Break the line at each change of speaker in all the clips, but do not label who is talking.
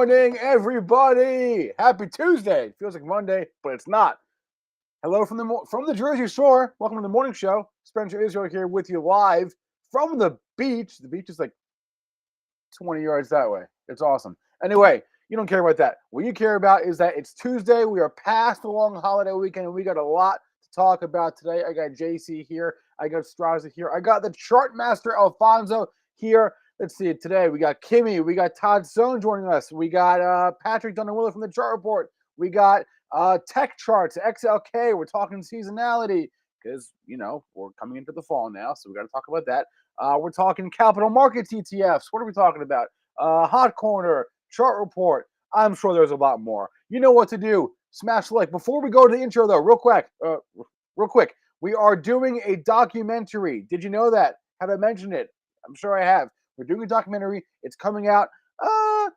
morning, everybody. Happy Tuesday. Feels like Monday, but it's not. Hello from the Jersey Shore. Welcome to the morning show. Spencer Israel here with you live from the beach. The beach is like 20 yards that way. It's awesome. Anyway, you don't care about that. What you care about is that it's Tuesday. We are past the long holiday weekend, and we got a lot to talk about today. I got JC here. I got Strazza here. I got the chart master Alfonso here. Let's see it today. We got Kimmy. We got Todd Sohn joining us. We got Patrick Dunn-Willer from the Chart Report. We got tech charts, XLK. We're talking seasonality because, we're coming into the fall now, so we got to talk about that. We're talking capital markets ETFs. What are we talking about? Hot corner, chart report. I'm sure there's a lot more. You know what to do. Smash like. Before we go to the intro, though, real quick, we are doing a documentary. Did you know that? Have I mentioned it? I'm sure I have. We're doing a documentary. It's coming out, I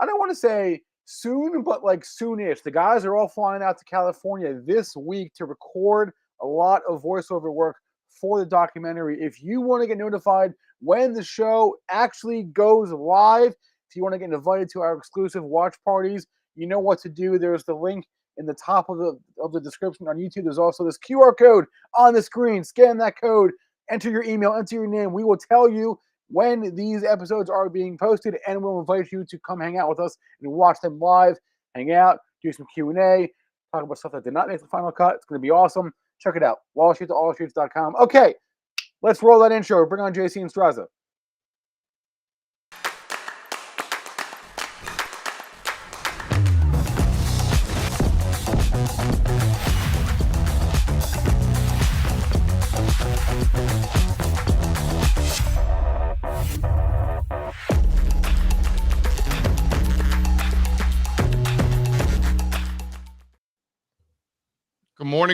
don't want to say soon, but like soonish. The guys are all flying out to California this week to record a lot of voiceover work for the documentary. If you want to get notified when the show actually goes live, if you want to get invited to our exclusive watch parties, you know what to do. There's the link in the top of the description on YouTube. There's also this QR code on the screen. Scan that code, enter your email, enter your name. We will tell you when these episodes are being posted, and we'll invite you to come hang out with us and watch them live, hang out, do some Q&A, talk about stuff that did not make the final cut. It's going to be awesome. Check it out, wallstreet2allstreets.com. Okay, let's roll that intro. Bring on JC and Strazza.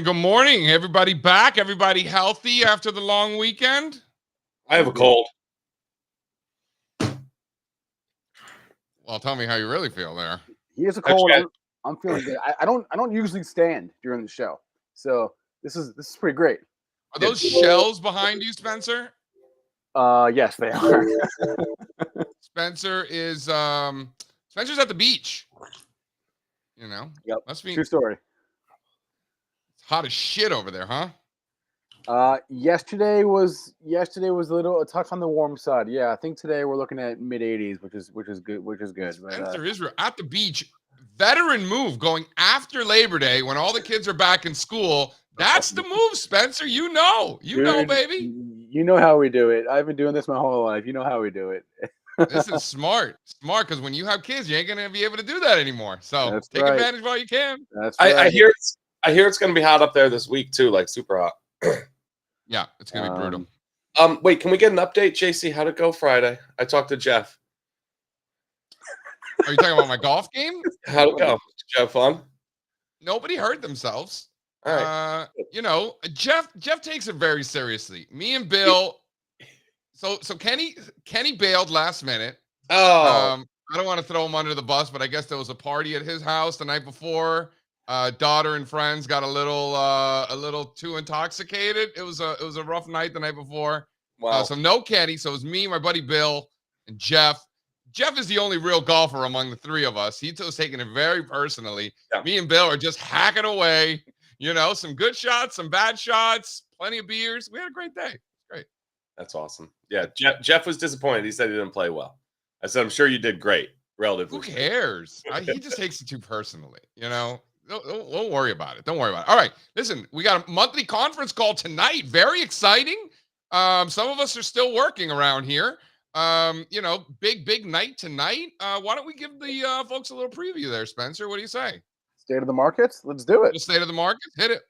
Good morning. Everybody back? Everybody healthy after the long weekend?
I have a cold.
Well, tell me how you really feel there.
He has a cold. I'm feeling good. I don't usually stand during the show, so this is pretty great.
Are those shells behind you, Spencer?
Yes, they are.
Spencer's at the beach.
Yep.
Must be
true story.
hot as shit over there, huh?
Yesterday was a touch on the warm side. Yeah, I think today we're looking at mid 80s, which is good.
Spencer Israel at the beach, veteran move going after Labor Day when all the kids are back in school. That's the move, Spencer. You know, baby.
You know how we do it. I've been doing this my whole life. You know how we do it.
This is smart, because when you have kids, you ain't gonna be able to do that anymore. So
That's
take
right.
advantage while you can.
That's right.
I hear it's going to be hot up there this week too, like super hot.
Yeah, it's going to be brutal.
Wait, can we get an update, JC? How'd it go Friday? I talked to Jeff.
Are you talking about my golf game?
How'd it go? Did you have fun?
Nobody hurt themselves.
All right.
Jeff takes it very seriously. Me and Bill. So Kenny bailed last minute.
Oh.
I don't want to throw him under the bus, but I guess there was a party at his house the night before. Daughter and friends got a little too intoxicated. It was a rough night the night before.
Wow.
So no Kenny. So it was me, my buddy Bill, and Jeff. Jeff is the only real golfer among the three of us. He's taking it very personally. Yeah. Me and Bill are just hacking away. Some good shots, some bad shots, plenty of beers. We had a great day. Great.
That's awesome. Yeah, Jeff was disappointed. He said he didn't play well. I said, I'm sure you did great, relatively.
Who cares? He just takes it too personally, Don't worry about it. Don't worry about it. All right. Listen, we got a monthly conference call tonight. Very exciting. Some of us are still working around here. Big night tonight. Why don't we give the folks a little preview there, Spencer? What do you say?
State of the markets? Let's do it.
The state of the markets? Hit it.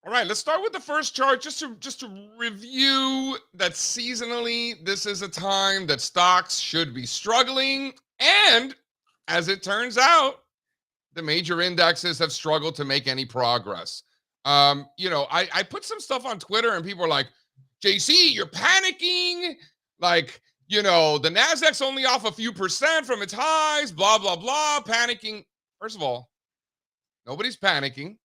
All right, let's start with the first chart just to review that seasonally this is a time that stocks should be struggling, and as it turns out, the major indexes have struggled to make any progress. I put some stuff on Twitter and people are like, JC, you're panicking. Like, the NASDAQ's only off a few percent from its highs, blah, blah, blah, panicking. First of all, nobody's panicking.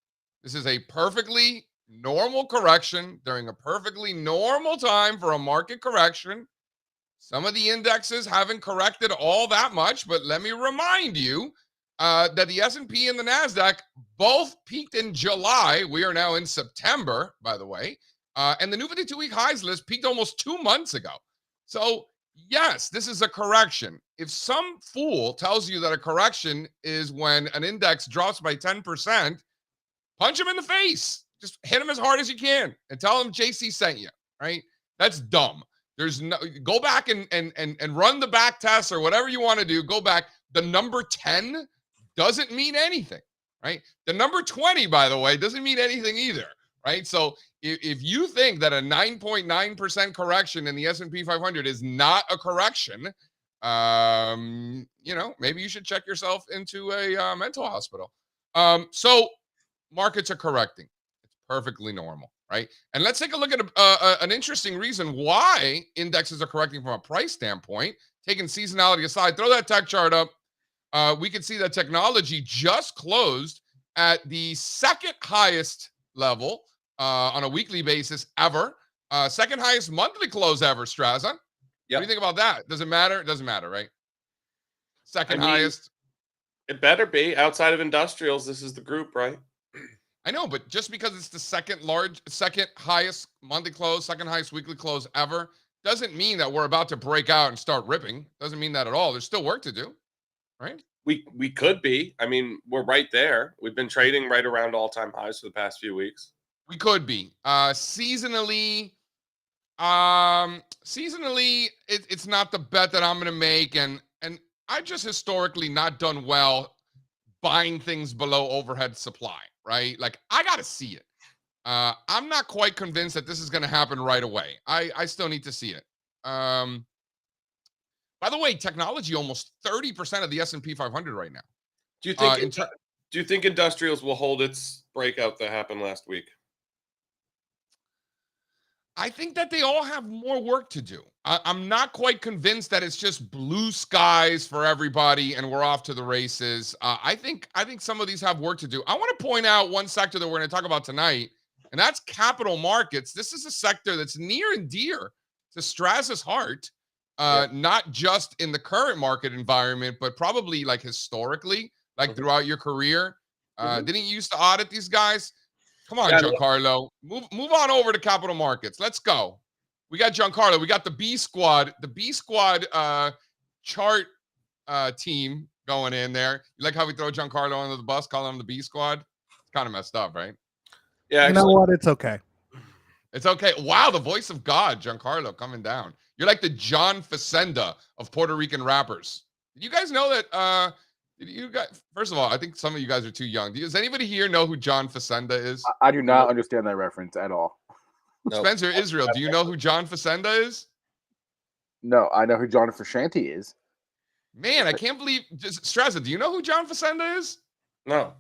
This is a perfectly normal correction during a perfectly normal time for a market correction. Some of the indexes haven't corrected all that much, but let me remind you that the S&P and the NASDAQ both peaked in July. We are now in September, by the way. And the new 52-week highs list peaked almost 2 months ago. So, yes, this is a correction. If some fool tells you that a correction is when an index drops by 10%, punch him in the face. Just hit him as hard as you can and tell him JC sent you, right? That's dumb. There's no, go back and run the back test or whatever you want to do. Go back. The number 10 doesn't mean anything, right? The number 20, by the way, doesn't mean anything either, right? So if you think that a 9.9% correction in the S&P 500 is not a correction, maybe you should check yourself into a mental hospital. So markets are correcting. It's perfectly normal, right? And let's take a look at an interesting reason why indexes are correcting from a price standpoint. Taking seasonality aside, throw that tech chart up. We can see that technology just closed at the second highest level on a weekly basis ever. Second highest monthly close ever, Strazza. Yep. What do you think about that? Does it matter? It doesn't matter, right? Second highest.
It better be. Outside of industrials, this is the group, right?
I know, but just because it's the second highest monthly close, second highest weekly close ever, doesn't mean that we're about to break out and start ripping. Doesn't mean that at all. There's still work to do, right?
We could be. I mean, we're right there. We've been trading right around all-time highs for the past few weeks.
We could be. Seasonally, it's not the bet that I'm going to make, and I've just historically not done well buying things below overhead supply, right? Like, I got to see it. I'm not quite convinced that this is going to happen right away. I still need to see it. By the way, technology almost 30% of the S&P 500 right now.
Do you think industrials will hold its breakout that happened last week?
I think that they all have more work to do. I'm not quite convinced that it's just blue skies for everybody and we're off to the races. I think some of these have work to do. I want to point out one sector that we're going to talk about tonight, and that's capital markets. This is a sector that's near and dear to Strazza's heart, not just in the current market environment, but probably like historically, like throughout your career. Didn't you used to audit these guys? Come on, Giancarlo. Move on over to capital markets. Let's go. We got Giancarlo. We got the B squad. The B squad chart team going in there. You like how we throw Giancarlo under the bus, calling him the B squad? It's kind of messed up, right?
Yeah. You know what? It's okay.
It's okay. Wow, the voice of God, Giancarlo, coming down. You're like the John Facenda of Puerto Rican rappers. Did you guys know that? First of all, I think some of you guys are too young. Does anybody here know who John Facenda is?
I do not understand that reference at all.
Nope.
Spencer, Israel, do you know who John Facenda is?
No, I know who John Frusciante is.
Man, I can't believe. Strazza, do you know who John Facenda is?
No.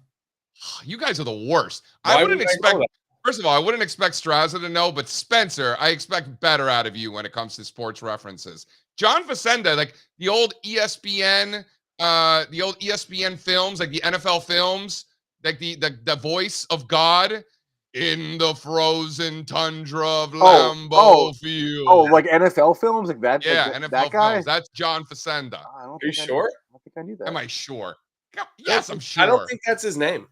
You guys are the worst. I wouldn't expect. First of all, I wouldn't expect Strazza to know, but Spencer, I expect better out of you when it comes to sports references. John Facenda, like the old ESPN films, like the NFL films, like the voice of God in the frozen tundra of Lambeau Field.
Oh, like NFL films, like that.
Yeah,
like
NFL
that guy.
films. That's John Facenda.
Are you sure?
I don't think I knew that.
Am I sure? Yes, I'm sure.
I don't think that's his name.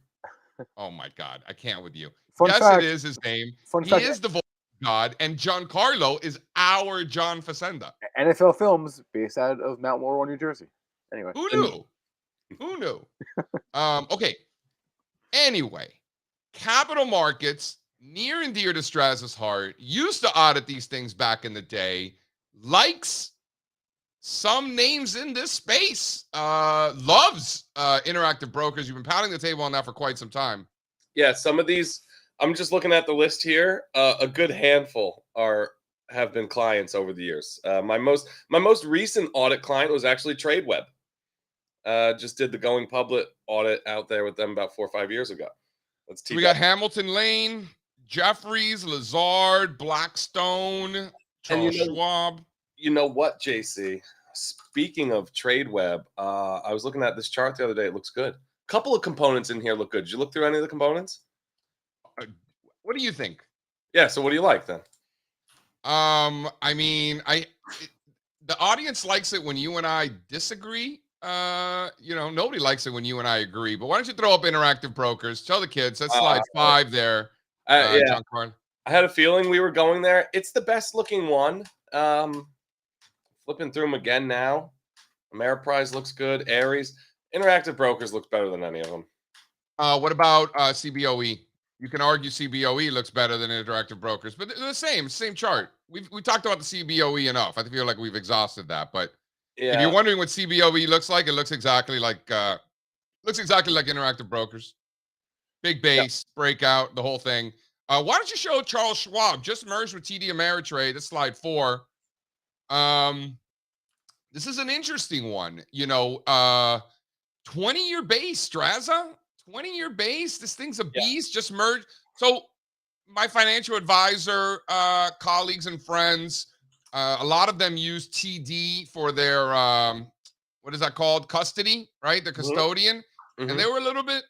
Oh my God, I can't with you.
Fun
yes,
fact,
it is his name. He
fact,
is the voice of God, and Giancarlo is our John Facenda.
NFL films based out of Mount Laurel, New Jersey. Anyway,
who knew? Who knew? Okay. Anyway, capital markets, near and dear to Strazza's heart, used to audit these things back in the day. Likes some names in this space. Loves Interactive Brokers. You've been pounding the table on that for quite some time.
Yeah, some of these. I'm just looking at the list here. A good handful have been clients over the years. My most recent audit client was actually TradeWeb. Just did the going public audit out there with them about 4 or 5 years ago.
We got Hamilton Lane, Jeffries, Lazard, Blackstone, Charles Schwab.
You know what, JC? Speaking of TradeWeb, I was looking at this chart the other day. It looks good. A couple of components in here look good. Did you look through any of the components?
What do you think?
Yeah. So what do you like then?
I mean, the audience likes it when you and I disagree. Nobody likes it when you and I agree. But why don't you throw up interactive brokers? Tell the kids. That's slide 5 there.
Yeah.
John Carl.
I had a feeling we were going there. It's the best looking one. Flipping through them again now. Ameriprise looks good. Aries. Interactive brokers looks better than any of them.
What about CBOE? You can argue CBOE looks better than interactive brokers, but they're the same chart. We talked about the CBOE enough. I feel like we've exhausted that. But if you're wondering what CBOE looks like, it looks exactly like interactive brokers. Big base, breakout, the whole thing. Why don't you show Charles Schwab just merged with TD Ameritrade? That's slide 4. This is an interesting one. 20-year base, Strazza. 20-year base. This thing's a beast. Just merged. So my financial advisor colleagues and friends, a lot of them use TD for their what is that called? Custody, right? The custodian.
Mm-hmm.
And they were a little bit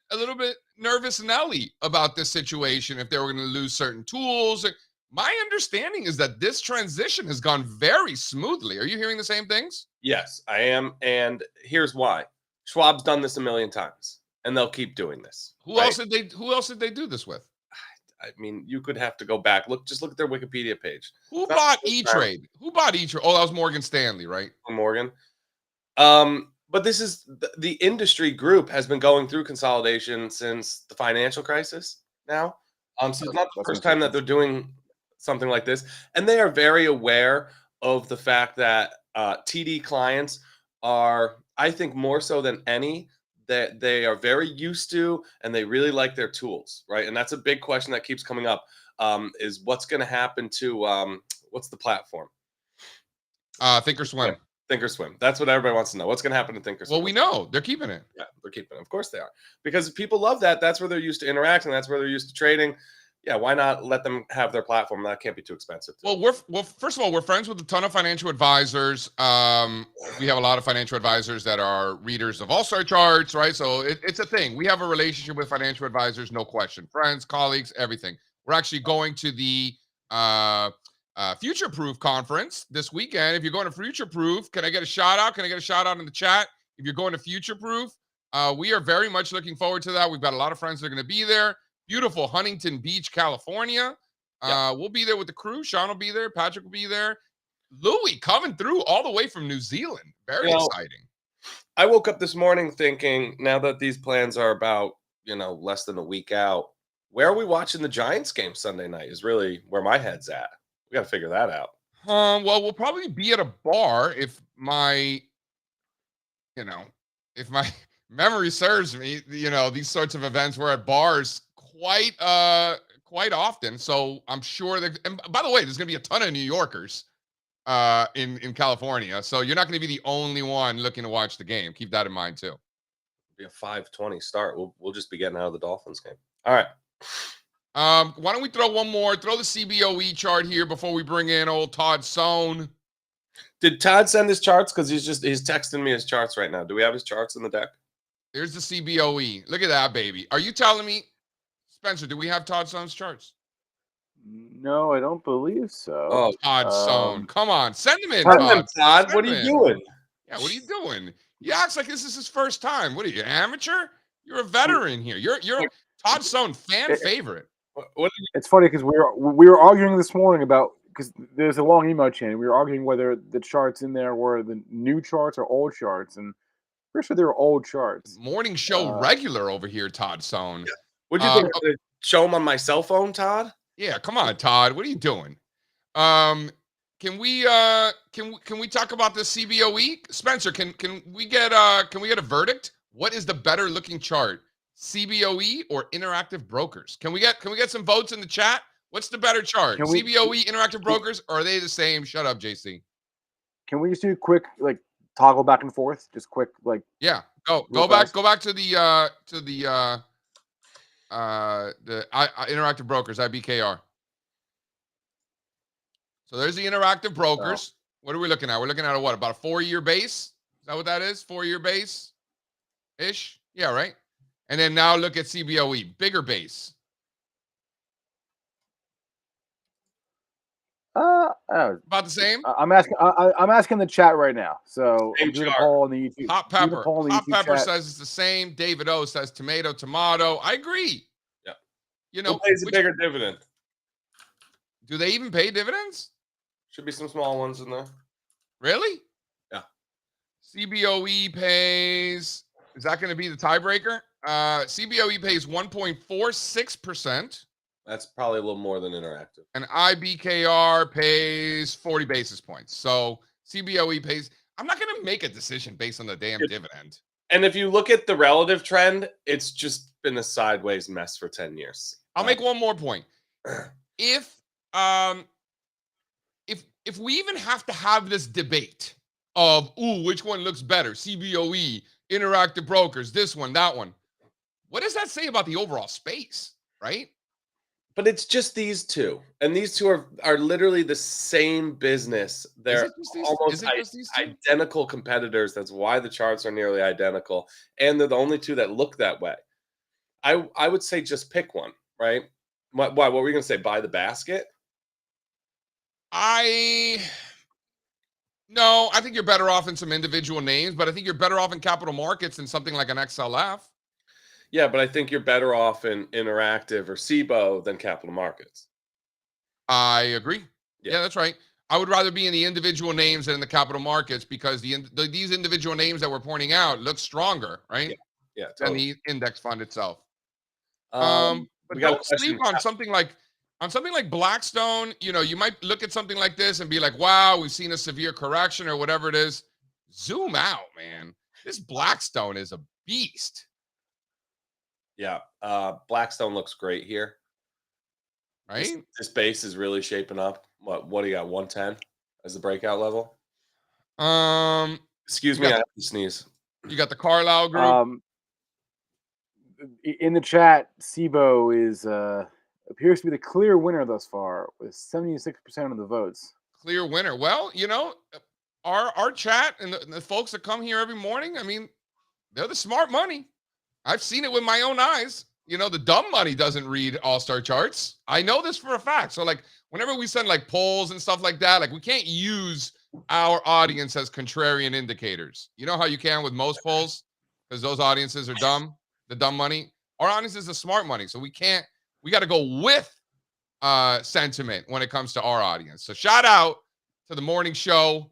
nervous Nelly about this situation if they were going to lose certain tools. My understanding is that this transition has gone very smoothly. Are you hearing the same things?
Yes, I am. And here's why. Schwab's done this a million times, and they'll keep doing this.
Who else did they do this with?
I mean, you could have to go back. Look at their Wikipedia page.
Who bought E-Trade? Who bought E-Trade? Oh, that was Morgan Stanley, right?
Morgan. But this is the industry group has been going through consolidation since the financial crisis now. So it's not the first time that they're doing something like this. And they are very aware of the fact that TD clients are, I think, more so than any, that they are very used to and they really like their tools, right? And that's a big question that keeps coming up, is what's going to happen to, what's the platform?
Thinkorswim.
Thinkorswim. That's what everybody wants to know. What's going to happen to Thinkorswim?
Well, we know. They're keeping it.
Yeah, they're keeping it. Of course they are. Because people love that. That's where they're used to interacting. That's where they're used to trading. Yeah, why not let them have their platform? That can't be too expensive.
Well, first of all, we're friends with a ton of financial advisors. We have a lot of financial advisors that are readers of all-star charts, right? So it's a thing. We have a relationship with financial advisors, no question. Friends, colleagues, everything. We're actually going to the Future Proof conference this weekend. If you're going to Future Proof, can I get a shout out? Can I get a shout out in the chat? If you're going to Future Proof, we are very much looking forward to that. We've got a lot of friends that are going to be there. Beautiful Huntington Beach, California. We'll be there with the crew. Sean will be there. Patrick will be there. Louis coming through all the way from New Zealand. Very exciting.
I woke up this morning thinking, now that these plans are about, less than a week out, where are we watching the Giants game Sunday night is really where my head's at. We got to figure that out.
Well, we'll probably be at a bar if my memory serves me. These sorts of events, we're at bars quite often. So I'm sure that, and by the way, there's going to be a ton of New Yorkers in California. So you're not going to be the only one looking to watch the game. Keep that in mind too.
It'll be a 5:20 start. We'll just be getting out of the Dolphins game. All right.
Why don't we throw one more? Throw the CBOE chart here before we bring in old Todd Sohn.
Did Todd send his charts? Because he's texting me his charts right now. Do we have his charts in the deck?
Here's the CBOE. Look at that, baby. Are you telling me, Spencer, do we have Todd Sohn's charts?
No, I don't believe so.
Oh, Todd Sohn. Come on. Send him in,
Todd. What are you doing?
Yeah, what are you doing? He acts like this is his first time. What are you, an amateur? You're a veteran here. You're Todd Sohn, fan favorite.
It's funny because we were arguing this morning about, because there's a long email chain. We were arguing whether the charts in there were the new charts or old charts, and pretty sure they were old charts.
Morning show regular over here, Todd Sohn.
Yeah. Would you think I'm gonna show him on my cell phone, Todd?
Yeah, come on, Todd. What are you doing? Can we talk about the CBOE? Spencer, can we get a verdict? What is the better looking chart? CBOE or interactive brokers? Can we get some votes in the chat? What's the better chart? CBOE, interactive brokers, or are they the same? Shut up, JC.
Can we just do a quick toggle back and forth? Just quick
Yeah. Go back to the interactive brokers, IBKR. So there's the interactive brokers. What are we looking at? We're looking at about a 4-year base? Is that what that is? 4-year base ish? Yeah, right. And then now look at CBOE, bigger base. About the same.
I'm asking. I'm asking the chat right now. So
Same
I'm doing a
chart.
poll on the YouTube.
Hot
doing a
pepper.
poll on the
Hot
YouTube
pepper
chat.
says it's the same. David O says tomato, tomato. I agree.
Yeah.
You know,
Who pays a bigger dividend?
do they even pay dividends?
Should be some small ones in there.
Really?
Yeah.
CBOE pays. Is that going to be the tiebreaker? CBOE pays 1.46%.
That's probably a little more than Interactive.
And IBKR pays 40 basis points. So CBOE pays. I'm not going to make a decision based on the damn dividend.
And if you look at the relative trend, it's just been a sideways mess for 10 years.
I'll make one more point. If we even have to have this debate of which one looks better, CBOE, Interactive Brokers, this one, that one, what does that say about the overall space, right?
But it's just these two, and these two are literally the same business. They're almost identical competitors. That's why the charts are nearly identical, and they're the only two that look that way. I would say just pick one, right? What were you going to say? Buy the basket?
No, I think you're better off in some individual names, but I think you're better off in capital markets than something like an XLF.
Yeah, but I think you're better off in Interactive or SIBO than capital markets.
I agree. Yeah, that's right. I would rather be in the individual names than in the capital markets because these individual names that we're pointing out look stronger, right?
Yeah,
totally. And the index fund itself. But don't sleep on something like Blackstone. You know, you might look at something like this and be like, wow, we've seen a severe correction or whatever it is. Zoom out, man. This Blackstone is a beast.
Yeah. Blackstone looks great here.
Right?
This base is really shaping up. What do you got? 110 as the breakout level? Excuse me, I have to sneeze.
You got the Carlyle group.
In the chat, SIBO is appears to be the clear winner thus far with 76% of the votes.
Clear winner. Well, you know, our chat and the folks that come here every morning, I mean, they're the smart money. I've seen it with my own eyes. You know, the dumb money doesn't read all-star charts. I know this for a fact. So, like, whenever we send, like, polls and stuff like that, like, we can't use our audience as contrarian indicators. You know how you can with most polls? Because those audiences are dumb, the dumb money. Our audience is the smart money. So we got to go with sentiment when it comes to our audience. So shout out to the morning show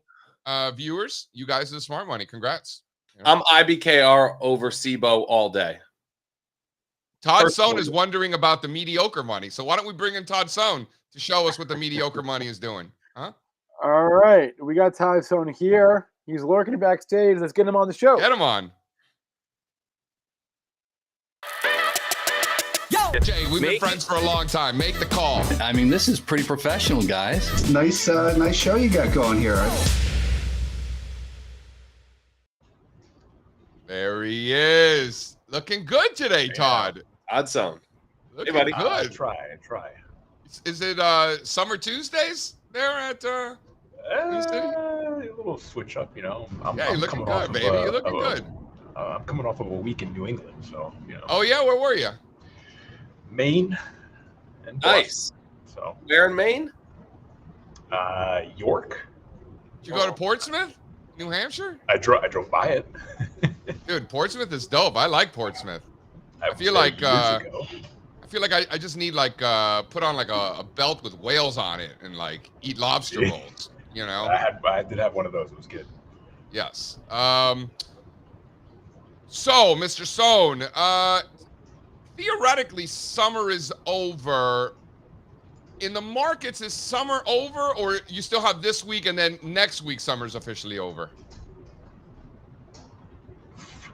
viewers. You guys are the smart money. Congrats.
I'm IBKR over SIBO all day.
Todd Sohn is wondering about the mediocre money. So why don't we bring in Todd Sohn to show us what the mediocre money is doing? Huh?
All right. We got Todd Sohn here. He's lurking backstage. Let's get him on the show.
Get him on. Jay, we've been friends for a long time. Make the call.
I mean, this is pretty professional, guys.
Nice show you got going here.
There he is. Looking good today, Todd.
Todd Sohn.
Looking
hey, buddy.
Good.
I try.
Is it Summer Tuesdays there at City?
A little switch up, you know.
You're looking good, baby. You're looking good.
I'm coming off of a week in New England, so, you know.
Oh, yeah? Where were you?
Maine. And
nice.
Boston, so.
Where in Maine?
York.
Did you go to Portsmouth, New Hampshire?
I drove by it.
Dude, Portsmouth is dope. I like Portsmouth. I feel like I just need like put on like a belt with whales on it and like eat lobster rolls. You know.
I did have one of those. It was good.
Yes. So, Mr. Sohn, theoretically, summer is over. In the markets, is summer over, or you still have this week and then next week summer's officially over?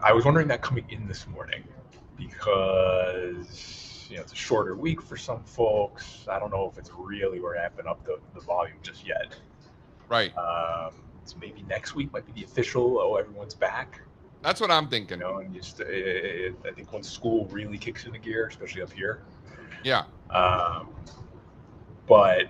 I was wondering that coming in this morning because, you know, it's a shorter week for some folks. I don't know if it's really ramping up the volume just yet.
Right.
So maybe next week might be the official, everyone's back.
That's what I'm thinking.
You know, and just, I think when school really kicks into gear, especially up here.
Yeah.
But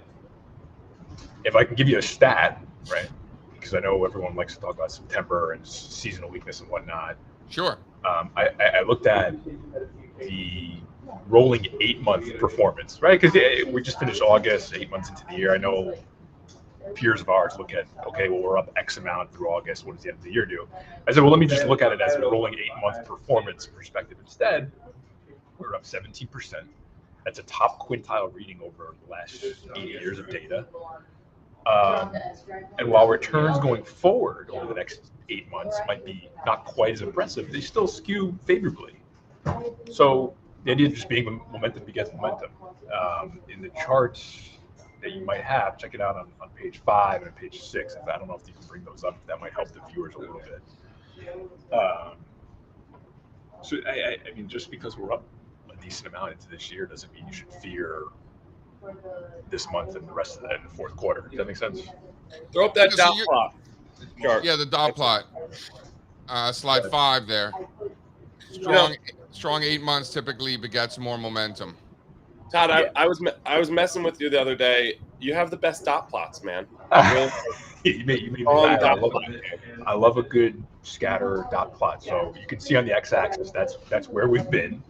if I can give you a stat, right, because I know everyone likes to talk about September and seasonal weakness and whatnot.
Sure.
I looked at the rolling 8-month performance, right? Because we just finished August, 8 months into the year. I know peers of ours look at, okay, well, we're up X amount through August. What does the end of the year do? I said, well, let me just look at it as a rolling 8-month performance perspective instead. We're up 17%. That's a top quintile reading over the last 8 years of data. And while returns going forward over the next 8 months might be not quite as impressive, they still skew favorably. So the idea of just being momentum begets momentum. In the charts that you might have, check it out on page 5 and page 6. I don't know if you can bring those up. That might help the viewers a little bit. So I mean, just because we're up a decent amount into this year doesn't mean you should fear this month and the rest of that in the fourth quarter. Does that make sense?
Throw up that dot plot chart.
Yeah, the dot plot. Slide 5 there. Strong 8 months typically begets more momentum.
Todd, I was messing with you the other day. You have the best dot plots, man.
You made me laugh. I love a good scatter dot plot. So you can see on the x-axis that's where we've been,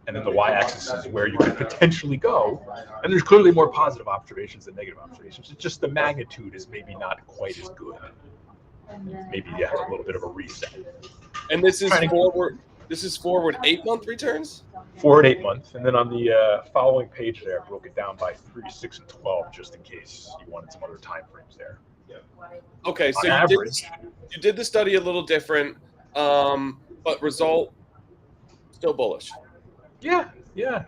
and then the y-axis is where you could potentially go. And there's clearly more positive observations than negative observations. It's just the magnitude is maybe not quite as good. Maybe a little bit of a reset.
And this is forward. This is forward 8-month returns?
Forward 8 months. And then on the following page there, I broke it down by 3, 6, and 12, just in case you wanted some other time frames there.
Okay, so you did the study a little different, but result still bullish.
Yeah. You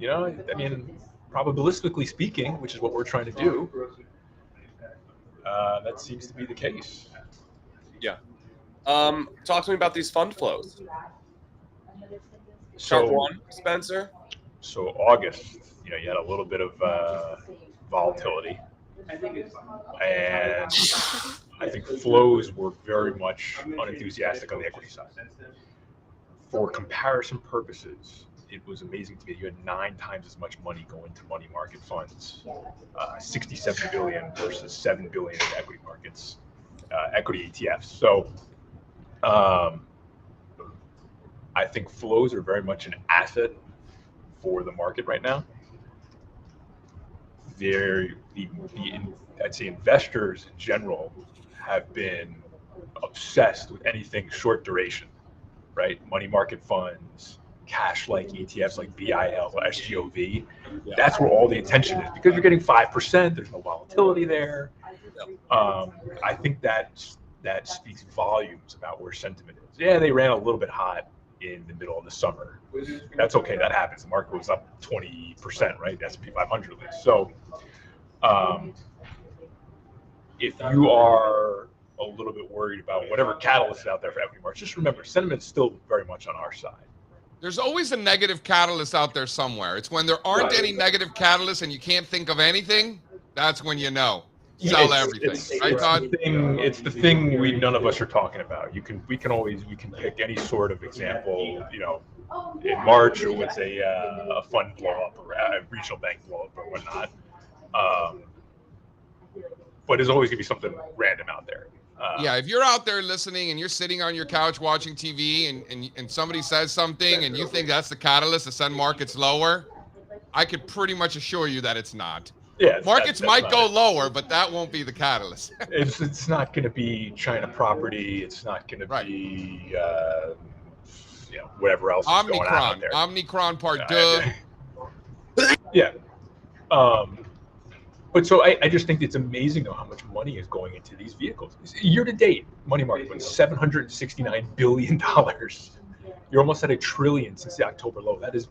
know, I mean, probabilistically speaking, which is what we're trying to do, that seems to be the case.
Yeah. Talk to me about these fund flows.
So,
Chart 1, Spencer.
So August, you know, you had a little bit of volatility, and I think flows were very much unenthusiastic on the equity side. For comparison purposes, it was amazing to me. You had 9 times as much money go into money market funds, 67 billion versus 7 billion in equity markets, equity ETFs. So I think flows are very much an asset for the market right now. I'd say investors in general have been obsessed with anything short duration, right? Money market funds, cash-like ETFs like BIL, SGOV. Yeah. That's where all the attention is because you're getting 5%. There's no volatility there. I think that speaks volumes about where sentiment is. Yeah, they ran a little bit hot in the middle of the summer. That's okay. That happens. The market was up 20%, right? S&P 500 at least. So if you are a little bit worried about whatever catalyst is out there for equity markets, just remember, sentiment's still very much on our side.
There's always a negative catalyst out there somewhere. It's when there aren't any negative catalysts and you can't think of anything, that's when you know. Sell everything. Right, Todd?
It's the thing none of us are talking about. We can pick any sort of example, you know, in March it was a fund blow up or a regional bank blow up or whatnot. But there's always gonna be something random out there.
Yeah, if you're out there listening and you're sitting on your couch watching TV and somebody says something and you think that's the catalyst to send markets lower, I could pretty much assure you that it's not.
Yeah,
markets might go lower, but that won't be the catalyst.
It's not going to be China property. It's not going to be you know, whatever else is going on out there.
Omicron part 2.
Yeah. But so I just think it's amazing though how much money is going into these vehicles. Year to date, money market went $769 billion. You're almost at $1 trillion since the October low. That is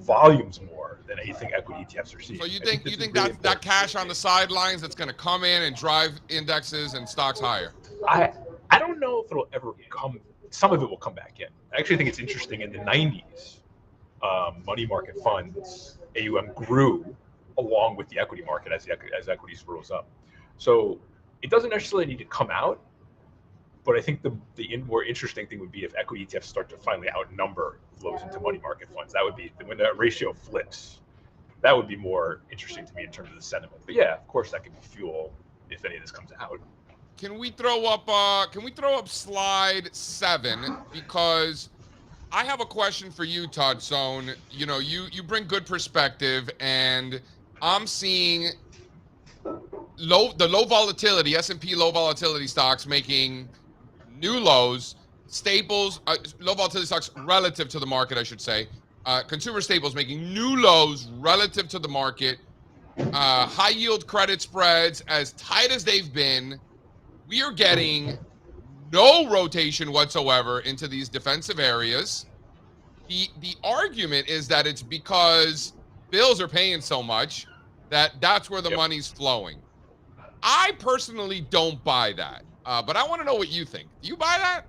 volumes more than anything equity ETFs are seeing.
So you think really that cash on the sidelines that's going to come in and drive indexes and stocks higher?
I don't know if it'll ever come. Some of it will come back in. I actually think it's interesting. In the 90s, money market funds AUM grew along with the equity market as equities rose up. So it doesn't necessarily need to come out. But I think the more interesting thing would be if equity ETFs start to finally outnumber flows into money market funds. That would be when the ratio flips. That would be more interesting to me in terms of the sentiment. But yeah, of course, that could be fuel if any of this comes out.
Can we throw up slide 7 because I have a question for you, Todd Sohn. You know, you bring good perspective, and I'm seeing the low volatility, S&P low volatility stocks making new lows, staples, low volatility stocks relative to the market, I should say. Consumer staples making new lows relative to the market. High yield credit spreads as tight as they've been. We are getting no rotation whatsoever into these defensive areas. The argument is that it's because bills are paying so much that's where the money's flowing. I personally don't buy that, but I want to know what you think. Do you buy that?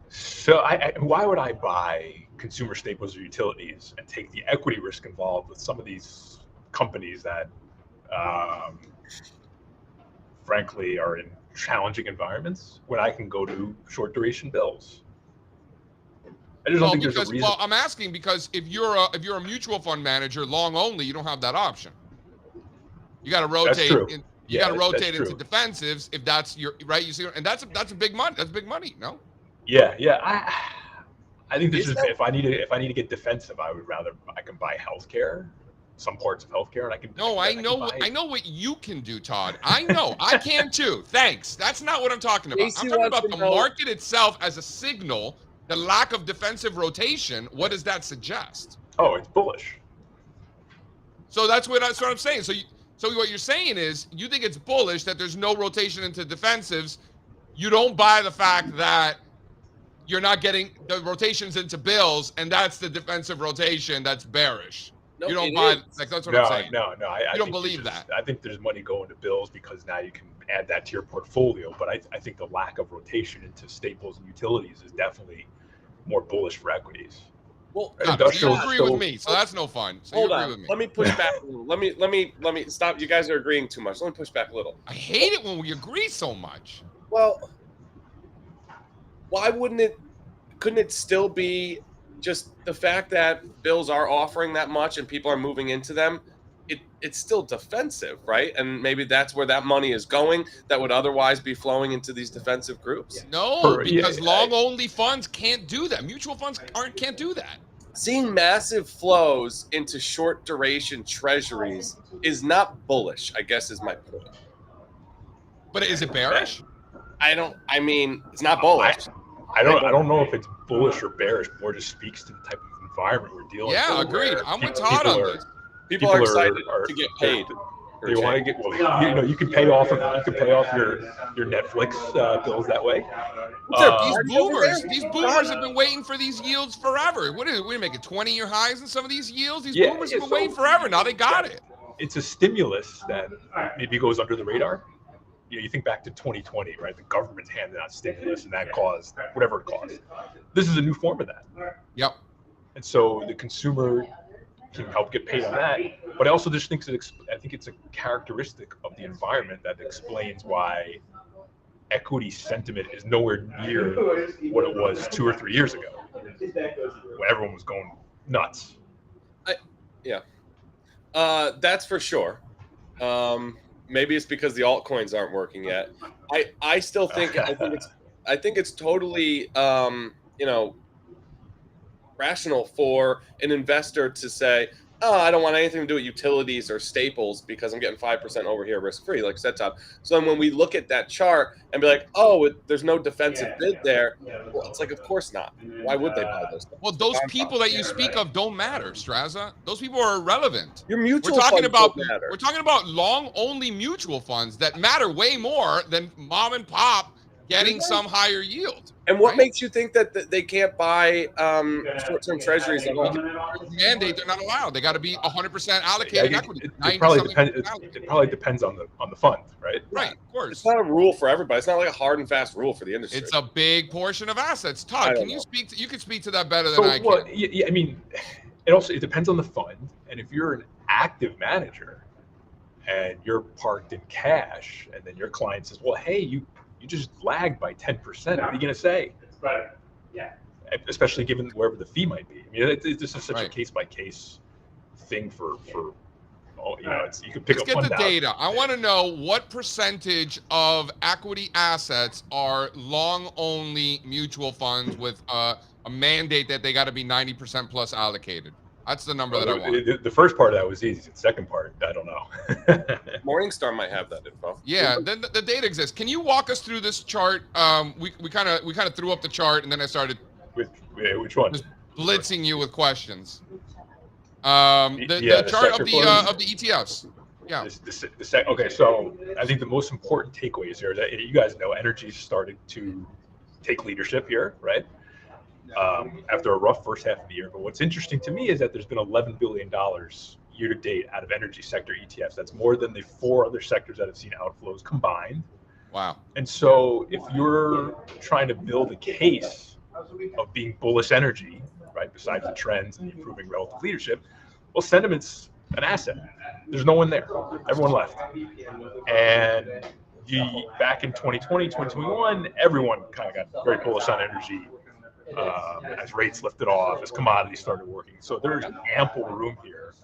So why would I buy consumer staples or utilities and take the equity risk involved with some of these companies that, frankly, are in challenging environments when I can go to short duration bills? I just don't think there's a reason.
Well, I'm asking because if you're a mutual fund manager, long only, you don't have that option. You got to rotate. You got to rotate into defensives if that's your right. You see, and that's a big money. That's big money. No.
Yeah. I think this is if I need to get defensive, I can buy healthcare, some parts of healthcare, and I can.
No, I know what you can do, Todd. I know I can too. Thanks. That's not what I'm talking about. I'm talking about the market itself as a signal. The lack of defensive rotation. What does that suggest?
Oh, it's bullish.
So that's what I'm saying. So what you're saying is you think it's bullish that there's no rotation into defensives. You don't buy the fact that you're not getting the rotations into bills, and that's the defensive rotation that's bearish. No, you don't buy that's what I'm saying.
No. I
don't believe that.
I think there's money going to bills because now you can add that to your portfolio. But I think the lack of rotation into staples and utilities is definitely more bullish for equities.
Well,
you agree with me, so that's no fun. So
hold on. Let me push back a little. Let me stop. You guys are agreeing too much. Let me push back a little.
I hate it when we agree so much.
Well, why wouldn't it? Couldn't it still be just the fact that bills are offering that much and people are moving into them? It's still defensive, right? And maybe that's where that money is going that would otherwise be flowing into these defensive groups.
No, because long-only funds can't do that. Mutual funds can't do that.
Seeing massive flows into short-duration treasuries is not bullish, I guess is my point.
But is it bearish?
I mean, it's not bullish.
I don't know if it's bullish or bearish. More just speaks to the type of environment we're dealing with.
Yeah, agreed. I'm with Todd on this.
People are excited to get paid.
They want to get you can pay off your Netflix bills that way.
These boomers have been waiting for these yields forever. We're making 20-year highs in some of these yields. These boomers have been waiting forever. Now they got it.
It's a stimulus that maybe goes under the radar. You think back to 2020, right? The government's handed out stimulus, and that caused whatever it caused. This is a new form of that.
Yep.
And so the consumer can help get paid on that, but I also just think I think it's a characteristic of the environment that explains why equity sentiment is nowhere near what it was 2 or 3 years ago, when everyone was going nuts.
That's for sure. Maybe it's because the altcoins aren't working yet. I still think I think it's totally rational for an investor to say, oh, I don't want anything to do with utilities or staples because I'm getting 5% over here risk-free, like said Todd. So then when we look at that chart and be like, oh, there's no defensive bid there, well, it's like, of course not. Why would they buy those things?
Well, those people that you speak of don't matter, Strazza. Those people are irrelevant.
Your mutual
we're talking
funds
about
don't matter.
We're talking about long-only mutual funds that matter way more than mom and pop getting some higher yield.
And what makes you think that they can't buy short-term treasuries?
Mandate, they're not allowed. They got to be 100% allocated equity.
It probably depends on the fund, right?
Right, of course.
It's not a rule for everybody. It's not like a hard and fast rule for the industry.
It's a big portion of assets. Todd, can you speak? You can speak to that better than I can.
Well, I mean, it depends on the fund, and if you're an active manager and you're parked in cash, and then your client says, "Well, hey, you just lagged by 10%. What are you going to say?"
Right. Yeah.
Especially given wherever the fee might be. I mean, this is such a case-by-case thing for you can pick up.
Let's get the data. I want to know what percentage of equity assets are long-only mutual funds with a mandate that they got to be 90% plus allocated. That's the number that I want.
The first part of that was easy. The second part, I don't know.
Morningstar might have that info.
Yeah, the data exists. Can you walk us through this chart? We kind of threw up the chart, and then I started
Which one?
just blitzing you with questions. The chart of the ETFs. Yeah.
Okay, so I think the most important takeaways here that you guys know energy started to take leadership here, right? After a rough first half of the year. But what's interesting to me is that there's been $11 billion year to date out of energy sector ETFs. That's more than the 4 other sectors that have seen outflows combined.
Wow. And
so if you're trying to build a case of being bullish energy, right, besides the trends and the improving relative leadership, well, sentiment's an asset. There's no one there. Everyone left. And back in 2020, 2021, everyone kind of got very bullish on energy as rates lifted off, as commodities started working. So there's ample room here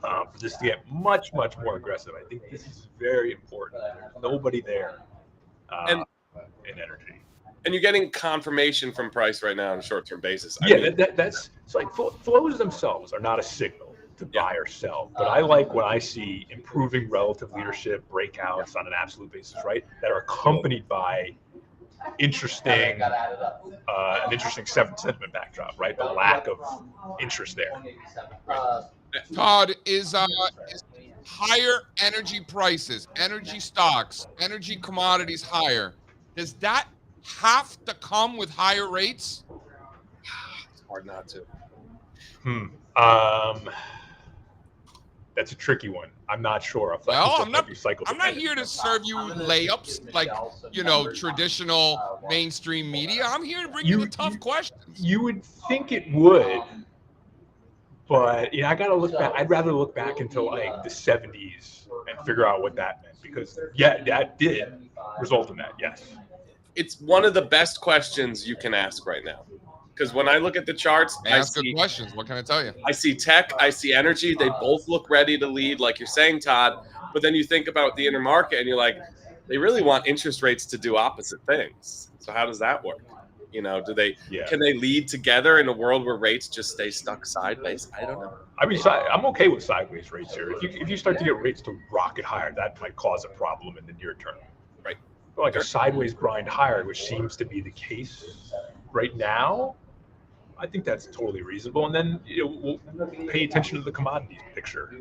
for this to get much, much more aggressive. I think this is very important. There's nobody there in energy.
And you're getting confirmation from price right now on a short-term basis.
That's it's like flows themselves are not a signal to buy or sell. But I like when I see improving relative leadership breakouts on an absolute basis, right, that are accompanied by an interesting sentiment backdrop, right? The lack of interest there. Right.
Todd, is higher energy prices, energy stocks, energy commodities higher, does that have to come with higher rates?
It's hard not to.
That's a tricky one. I'm not sure.
Well, I'm not here to serve you layups like, traditional mainstream media. I'm here to bring you the tough questions.
You would think it would, but I got to look back. I'd rather look back into like the 70s and figure out what that meant, because that did result in that. Yes.
It's one of the best questions you can ask right now. Because when I look at the charts,
ask good questions. What can I tell you?
I see tech, I see energy. They both look ready to lead, like you're saying, Todd. But then you think about the intermarket, and you're like, they really want interest rates to do opposite things. So how does that work? Can they lead together in a world where rates just stay stuck sideways? I don't know.
I mean, I'm okay with sideways rates here. If you start to get rates to rocket higher, that might cause a problem in the near term.
Right.
But like a sideways grind higher, which seems to be the case right now, I think that's totally reasonable. And then we'll pay attention to the commodities picture.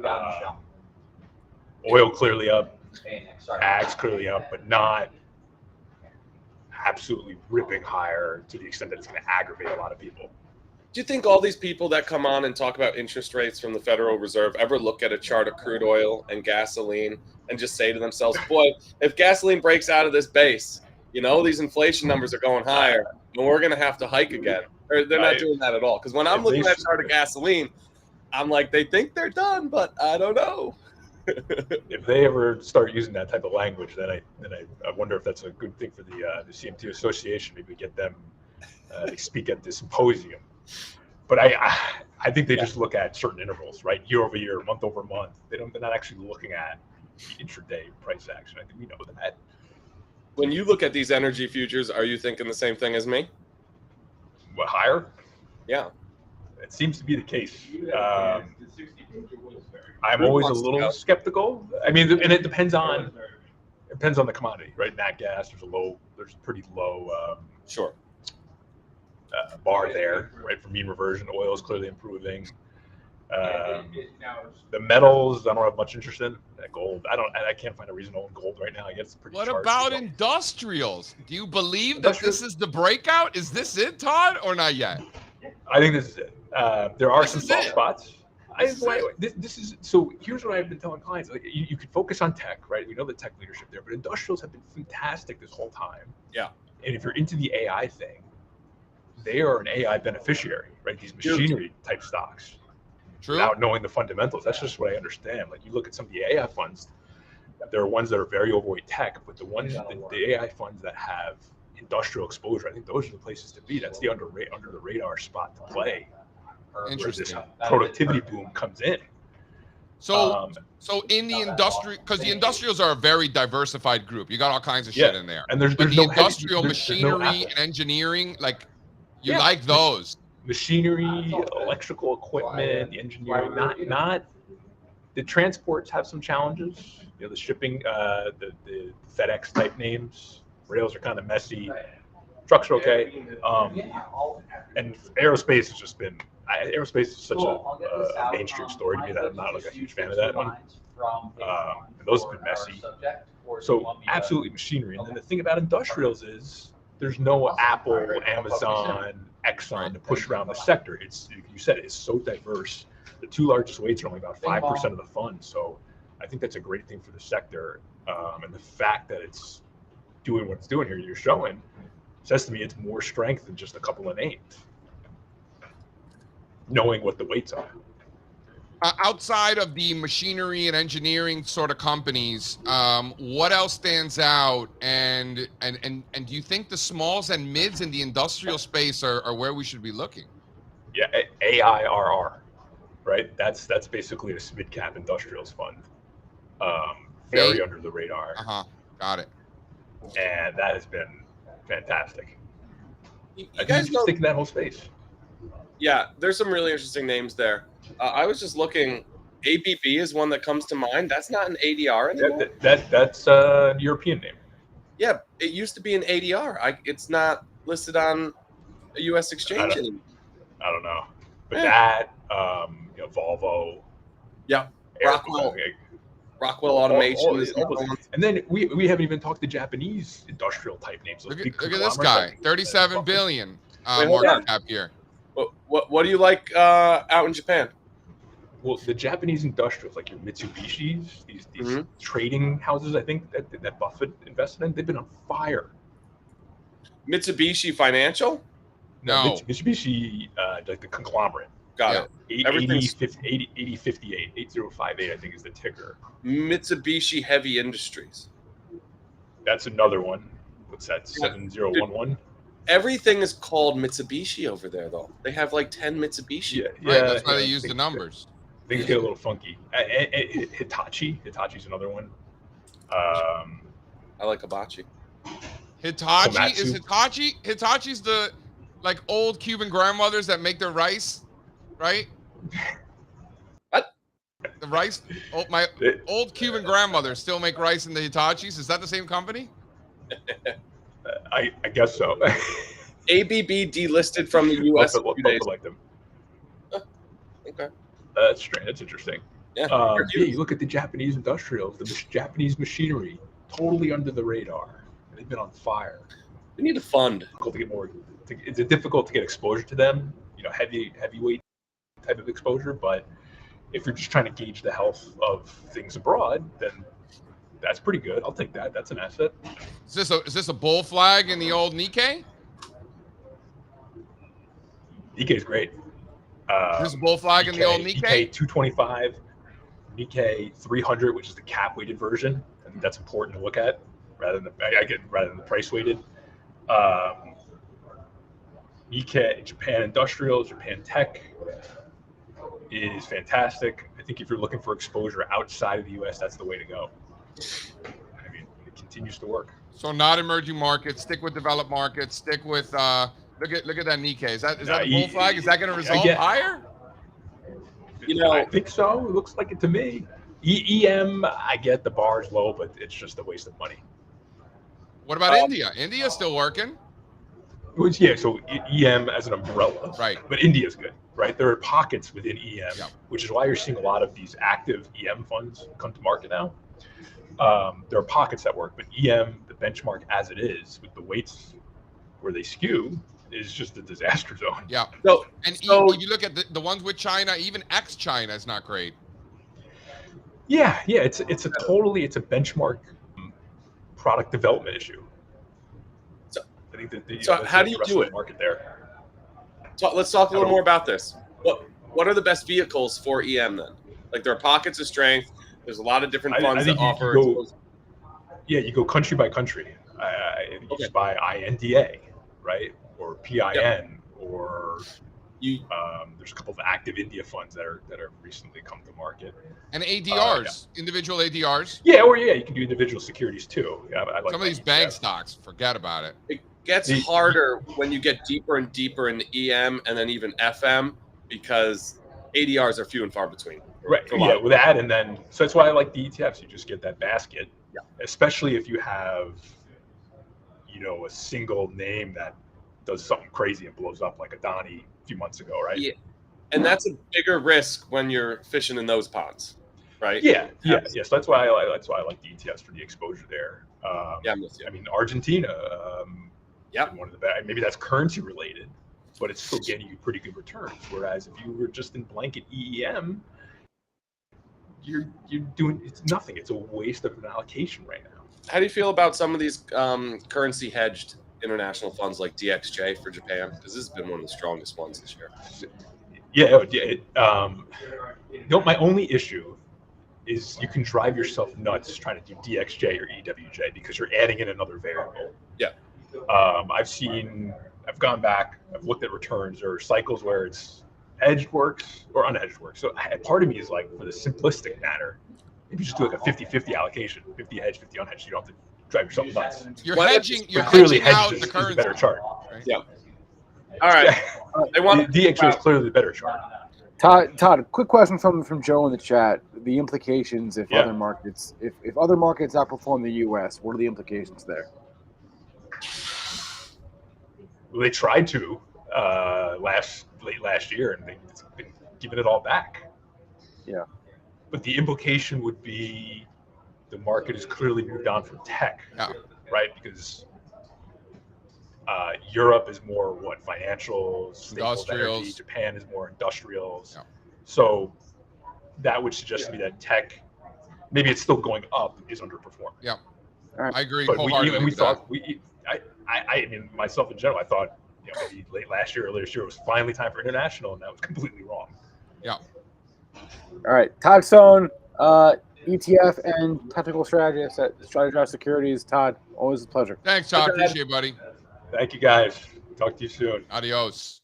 Oil clearly up, ag's clearly up, but not absolutely ripping higher to the extent that it's going to aggravate a lot of people.
Do you think all these people that come on and talk about interest rates from the Federal Reserve ever look at a chart of crude oil and gasoline and just say to themselves, boy, if gasoline breaks out of this base, these inflation numbers are going higher and we're going to have to hike again? Or they're not doing that at all. Because when I'm looking at a chart of gasoline, I'm like, they think they're done, but I don't know.
If they ever start using that type of language, then I wonder if that's a good thing for the CMT Association. Maybe get them to speak at the symposium. But I think they just look at certain intervals, right? Year over year, month over month. They're not actually looking at the intraday price action. I think we know that.
When you look at these energy futures, are you thinking the same thing as me?
What, higher?
Yeah.
It seems to be the case. I'm always a little skeptical. I mean, and it depends on the commodity, right? Nat gas, there's a pretty low bar there, right? For mean reversion. Oil is clearly improving. The metals, I don't have much interest in. Gold, I can't find a reason to own gold right now. I guess it's pretty.
What about industrials? Do you believe that this is the breakout? Is this it, Todd, or not yet?
I think this is it. There are some soft spots. So here's what I've been telling clients: like, you could focus on tech, right? We know the tech leadership there, but industrials have been fantastic this whole time.
Yeah.
And if you're into the AI thing, they are an AI beneficiary, right? These machinery type stocks.
True.
Without knowing the fundamentals, that's just what I understand. Like, you look at some of the AI funds, there are ones that are very overweight tech, but the AI funds that have industrial exposure, I think those are the places to be. That's the under the radar spot to play.
Interesting.
Where this productivity boom comes in.
So in the industry, because the industrials are a very diversified group. You got all kinds of shit in there.
And there's
the
no
industrial machinery and engineering, like like those.
machinery, electrical equipment, the engineering. Not the transports have some challenges. You know, the shipping, the FedEx type names. Rails are kind of messy. Trucks are okay. And aerospace has just been. Aerospace is such a mainstream story to me that I'm not like a huge fan of that one. And those have been messy. So absolutely machinery. And then the thing about industrials is there's no Apple, Amazon, Exxon to push around the sector. It's, you said it's so diverse. The two largest weights are only about 5% of the fund. So I think that's a great thing for the sector. And the fact that it's doing what it's doing here, you're showing, says to me it's more strength than just a couple of names. Knowing what the weights are.
Outside of the machinery and engineering sort of companies, what else stands out? And do you think the smalls and mids in the industrial space are where we should be looking?
Yeah, AIRR, right? That's basically a mid cap industrials fund. Very under the radar.
Got it.
And that has been fantastic.
You
I
guys
think sticking that whole space.
Yeah, there's some really interesting names there. I was just looking. ABB is one that comes to mind. That's not an ADR anymore.
That's a European name.
Yeah, it used to be an ADR. It's not listed on a U.S. exchange anymore.
I don't know, but that you know, Volvo.
Yeah, Rockwell Automation is another one.
And then we haven't even talked to Japanese industrial type names.
Look at this guy, 37 billion market cap here.
What do you like out in Japan?
Well, the Japanese industrials, like your Mitsubishis, these trading houses, I think that Buffett invested in, they've been on fire.
Mitsubishi Financial?
No.
Mitsubishi, like the conglomerate.
Got it.
8058, 8058, I think is the ticker.
Mitsubishi Heavy Industries.
That's another one. What's that? 7011.
Everything is called Mitsubishi over there, though. They have like 10 Mitsubishi.
Yeah, right, that's why they use the numbers.
Things get a little funky. Hitachi's another one.
I like Hibachi.
Hitachi
Komatsu.
is Hitachi's the like old Cuban grandmothers that make their rice, right?
What?
The rice? Oh, my old Cuban grandmothers still make rice in the Hitachis. Is that the same company?
I guess so.
ABB delisted from the U.S.
Buffett like them.
Okay.
That's strange. That's interesting.
Yeah.
You look at the Japanese industrials, the Japanese machinery, totally under the radar. They've been on fire.
We need a fund.
It's difficult to get exposure to them. You know, heavyweight type of exposure. But if you're just trying to gauge the health of things abroad, then that's pretty good. I'll take that. That's an asset.
Is this a bull flag in the old Nikkei?
Nikkei's great.
Is this a bull flag in the old Nikkei?
225, Nikkei 300, which is the cap weighted version. I think that's important to look at rather than the price weighted. Nikkei, Japan Industrial, Japan Tech is fantastic. I think if you're looking for exposure outside of the U.S., that's the way to go. I mean, it continues to work.
So not emerging markets. Stick with developed markets. Stick with look at that Nikkei. Is that the bull flag? Is that going to result higher?
You know,
I think so. It looks like it to me. EM, I get the bar's low, but it's just a waste of money.
What about India? India's still working.
Yeah, so EM as an umbrella.
Right.
But India's good, right? There are pockets within EM, which is why you're seeing a lot of these active EM funds come to market now. There are pockets that work, but EM, the benchmark as it is, with the weights where they skew, is just a disaster zone.
Yeah.
So
if you look at the ones with China, even ex-China is not great.
Yeah, it's a benchmark product development issue.
So,
I think that
so how do you do it?
Market there.
Let's talk a little more about this. What are the best vehicles for EM then? Like there are pockets of strength. There's a lot of different funds that offer.
You go country by country. You just buy INDA, right, or PIN, or there's a couple of active India funds that are recently come to market.
And ADRs, individual ADRs.
Yeah, you can do individual securities too. Yeah, I like
some of these bank stocks. Forget about it.
gets harder when you get deeper and deeper in the EM and then even FM because ADRs are few and far between.
Right. Yeah, with that, and then so that's why I like the ETFs. You just get that basket, especially if you have, a single name that does something crazy and blows up like Adani a few months ago, right?
Yeah, and that's a bigger risk when you're fishing in those ponds, right?
Yes. That's why I like the ETFs for the exposure there.
I'm with you.
I mean, Argentina, one of the best. Maybe that's currency related, but it's still getting you pretty good returns. Whereas if you were just in blanket EEM, you're doing it's nothing. It's a waste of an allocation right now.
How do you feel about some of these currency hedged international funds like DXJ for Japan? Because this has been one of the strongest ones this year.
My only issue is you can drive yourself nuts trying to do DXJ or EWJ because you're adding in another variable.
Yeah.
I've gone back, I've looked at returns or cycles where it's hedged works or unhedged works. So part of me is like, for the simplistic matter, maybe just do like a 50-50 allocation, 50 hedged, 50 unhedged. You don't have to drive yourself nuts.
You're hedging out the currency.
Is a better chart.
Right?
Yeah. All right.
DXJ is clearly the better chart.
Todd, quick question from Joe in the chat. The implications if other markets outperform the U.S., what are the implications there?
Well, they tried to late last year, and they've been giving it all back.
Yeah.
But the implication would be the market has clearly moved on from tech, right? Because Europe is more financials,
industrials.
Energy. Japan is more industrials.
Yeah.
So that would suggest to me that tech, maybe it's still going up, is underperforming.
Yeah,
right.
I agree.
But
wholeheartedly
I mean, myself in general, I thought maybe late last year, earlier this year, it was finally time for international, and that was completely wrong.
Yeah.
All right, Todd Sohn, ETF and technical strategist at Strategas Securities. Todd, always a pleasure.
Thanks, Todd. Appreciate it, buddy.
Thank you, guys. Talk to you soon.
Adios.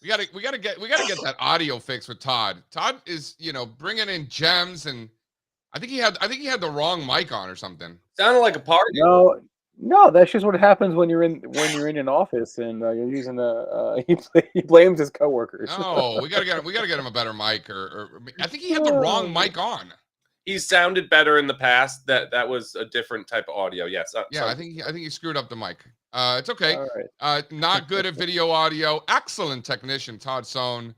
We gotta get that audio fixed with Todd. Todd is bringing in gems, and I think he had the wrong mic on or something.
Sounded like a party.
No, that's just what happens when you're in an office and you're using he blames his coworkers.
No, we gotta get him a better mic, or I think he had the wrong mic on.
He sounded better in the past. That was a different type of audio. Yes.
I think he screwed up the mic. It's okay.
All right.
Not good at video audio. Excellent technician, Todd Sohn.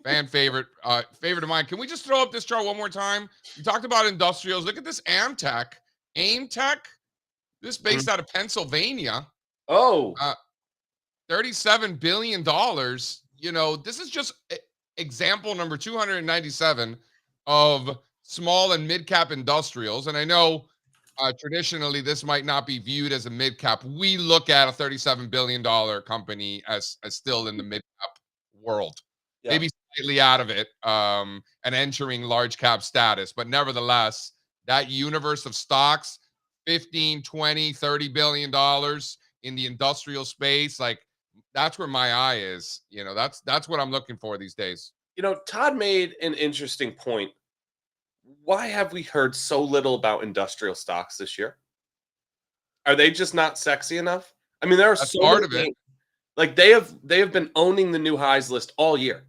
Fan favorite of mine. Can we just throw up this chart one more time? You talked about industrials. Look at this AIMTech. This based out of Pennsylvania.
Oh.
$37 billion. This is just example number 297 of small and mid-cap industrials. And I know traditionally this might not be viewed as a mid-cap. We look at a $37 billion company as still in the mid-cap world. Yeah. Maybe slightly out of it and entering large cap status. But nevertheless, that universe of stocks, 15, 20, $30 billion in the industrial space, like that's where my eye is. That's what I'm looking for these days.
Todd made an interesting point. Why have we heard so little about industrial stocks this year? Are they just not sexy enough? I mean, there are so
part of it.
Like they have been owning the new highs list all year.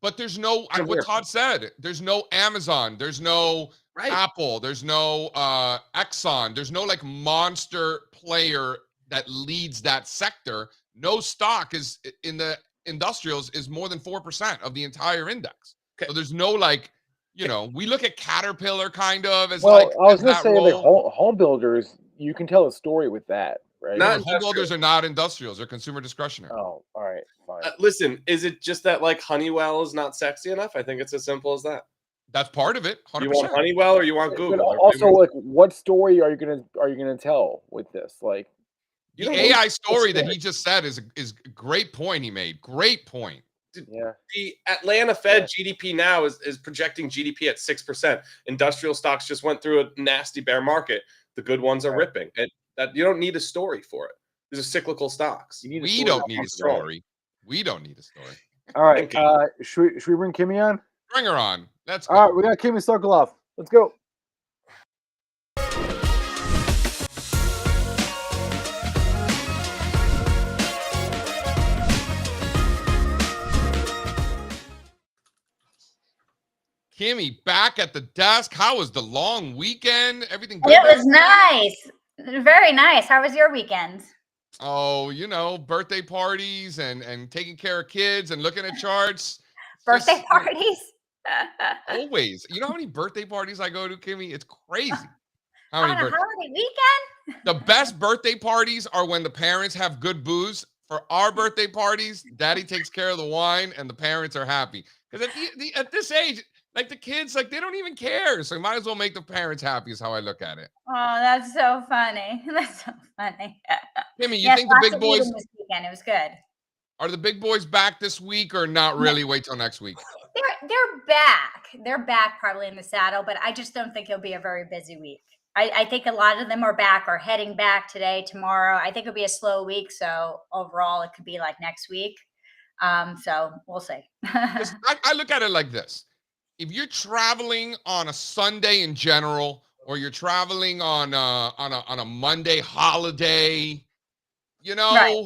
But there's no, what Todd said, there's no Amazon, there's no Apple, there's no Exxon, there's no monster player that leads that sector. No stock is in the industrials is more than 4% of the entire index. Okay. So there's no we look at Caterpillar kind of as
I was going to say home builders, you can tell a story with that, right?
Home builders are not industrials; they're consumer discretionary.
Oh, all right, fine.
Listen, is it just that Honeywell is not sexy enough? I think it's as simple as that.
That's part of it. 100%.
You want Honeywell or you want Google?
Also, what story are you gonna tell with this?
The AI story that he just said is a great point he made. Great point.
Yeah.
The Atlanta Fed GDP now is projecting GDP at 6%. Industrial stocks just went through a nasty bear market. The good ones are ripping. And that you don't need a story for it. These are cyclical stocks.
We don't need a story. We don't need a story.
All right. Should we bring Kimmy on?
Bring her on. Let's go.
All right, we got Kimmy Sokoloff. Let's go.
Kimmy, back at the desk. How was the long weekend? Everything good?
It was nice. Very nice. How was your weekend?
Oh, birthday parties and taking care of kids and looking at charts.
Birthday
Just
parties?
always. You know how many birthday parties I go to, Kimmy? It's crazy. How
On
many
a holiday weekend?
The best birthday parties are when the parents have good booze. For our birthday parties, daddy takes care of the wine and the parents are happy. Because at this age, like the kids, like they don't even care. So you might as well make the parents happy is how I look at it.
Oh, that's so funny. That's so funny.
Kimmy, you
Yes,
think the
lots
big
of
boys
eating this weekend. It was good.
are the big boys back this week or not really? Wait till next week.
They're back. They're back probably in the saddle, but I just don't think it'll be a very busy week. I think a lot of them are back or heading back today, tomorrow. I think it'll be a slow week. So overall, it could be like next week. So we'll see.
I look at it like this. If you're traveling on a Sunday in general, or you're traveling on a Monday holiday,
Right.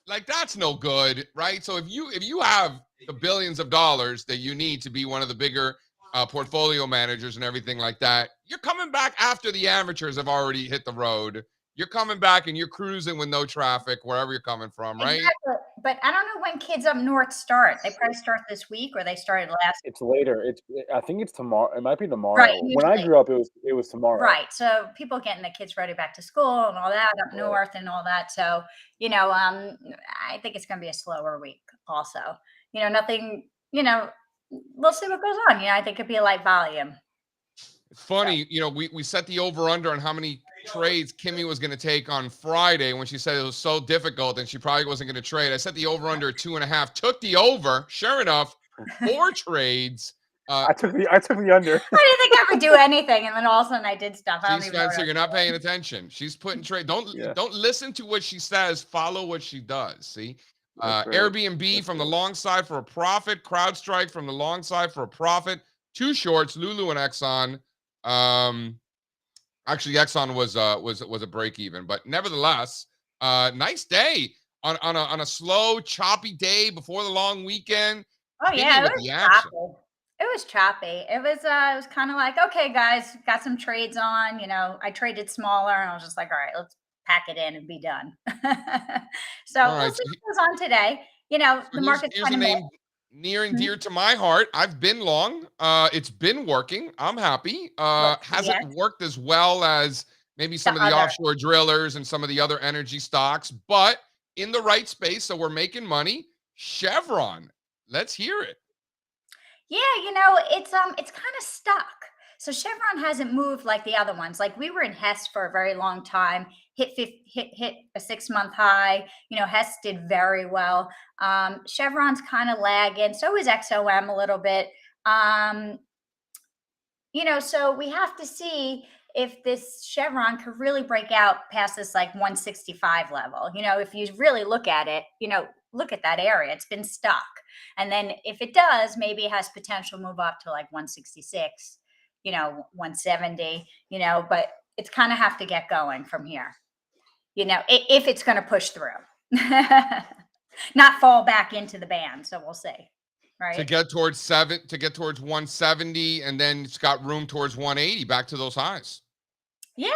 like that's no good, right? So if you have the billions of dollars that you need to be one of the bigger portfolio managers and everything like that, you're coming back after the amateurs have already hit the road. You're coming back and you're cruising with no traffic wherever you're coming from, right?
Exactly. But I don't know when kids up north start. They probably start this week or they started last.
It's later. I think it's tomorrow. It might be tomorrow.
Right,
When I
usually.
grew up, it was tomorrow.
Right. So people getting the kids ready back to school and all that up north and all that. So, I think it's going to be a slower week also. Nothing, we'll see what goes on. I think it'd be a light volume.
It's funny, we set the over-under on how many trades Kimmy was going to take on Friday when she said it was so difficult and she probably wasn't going to trade. I set the over-under at 2.5, took the over. Sure enough, 4 trades.
I took the under.
I didn't think I would do anything, and then all of a sudden I did stuff.
See, Spencer, you're not paying attention. She's putting trade. Don't listen to what she says. Follow what she does. See, Airbnb from the long side for a profit. CrowdStrike from the long side for a profit. 2 shorts, Lulu and Exxon. Actually, Exxon was a break even, but nevertheless, nice day on a slow, choppy day before the long weekend.
Oh yeah, it was choppy. It was choppy. It was kind of like, okay, guys, got some trades on. I traded smaller, and I was just like, all right, let's pack it in and be done. So we'll see what goes on today. The market's
here's a name near and dear to my heart. I've been long. It's been working. I'm happy. Hasn't worked as well as maybe some of the offshore drillers and some of the other energy stocks, but in the right space. So we're making money. Chevron. Let's hear it.
Yeah, it's kind of stuck. So Chevron hasn't moved like the other ones. Like we were in Hess for a very long time, hit a 6-month high. Hess did very well. Chevron's kind of lagging. So is XOM a little bit. So we have to see if this Chevron could really break out past this like 165 level. If you really look at it, look at that area. It's been stuck. And then if it does, maybe it has potential to move up to like 166, 170, but it's kind of have to get going from here, if it's going to push through, not fall back into the band. So we'll see. Right.
To get towards 170, and then it's got room towards 180, back to those highs.
Yeah.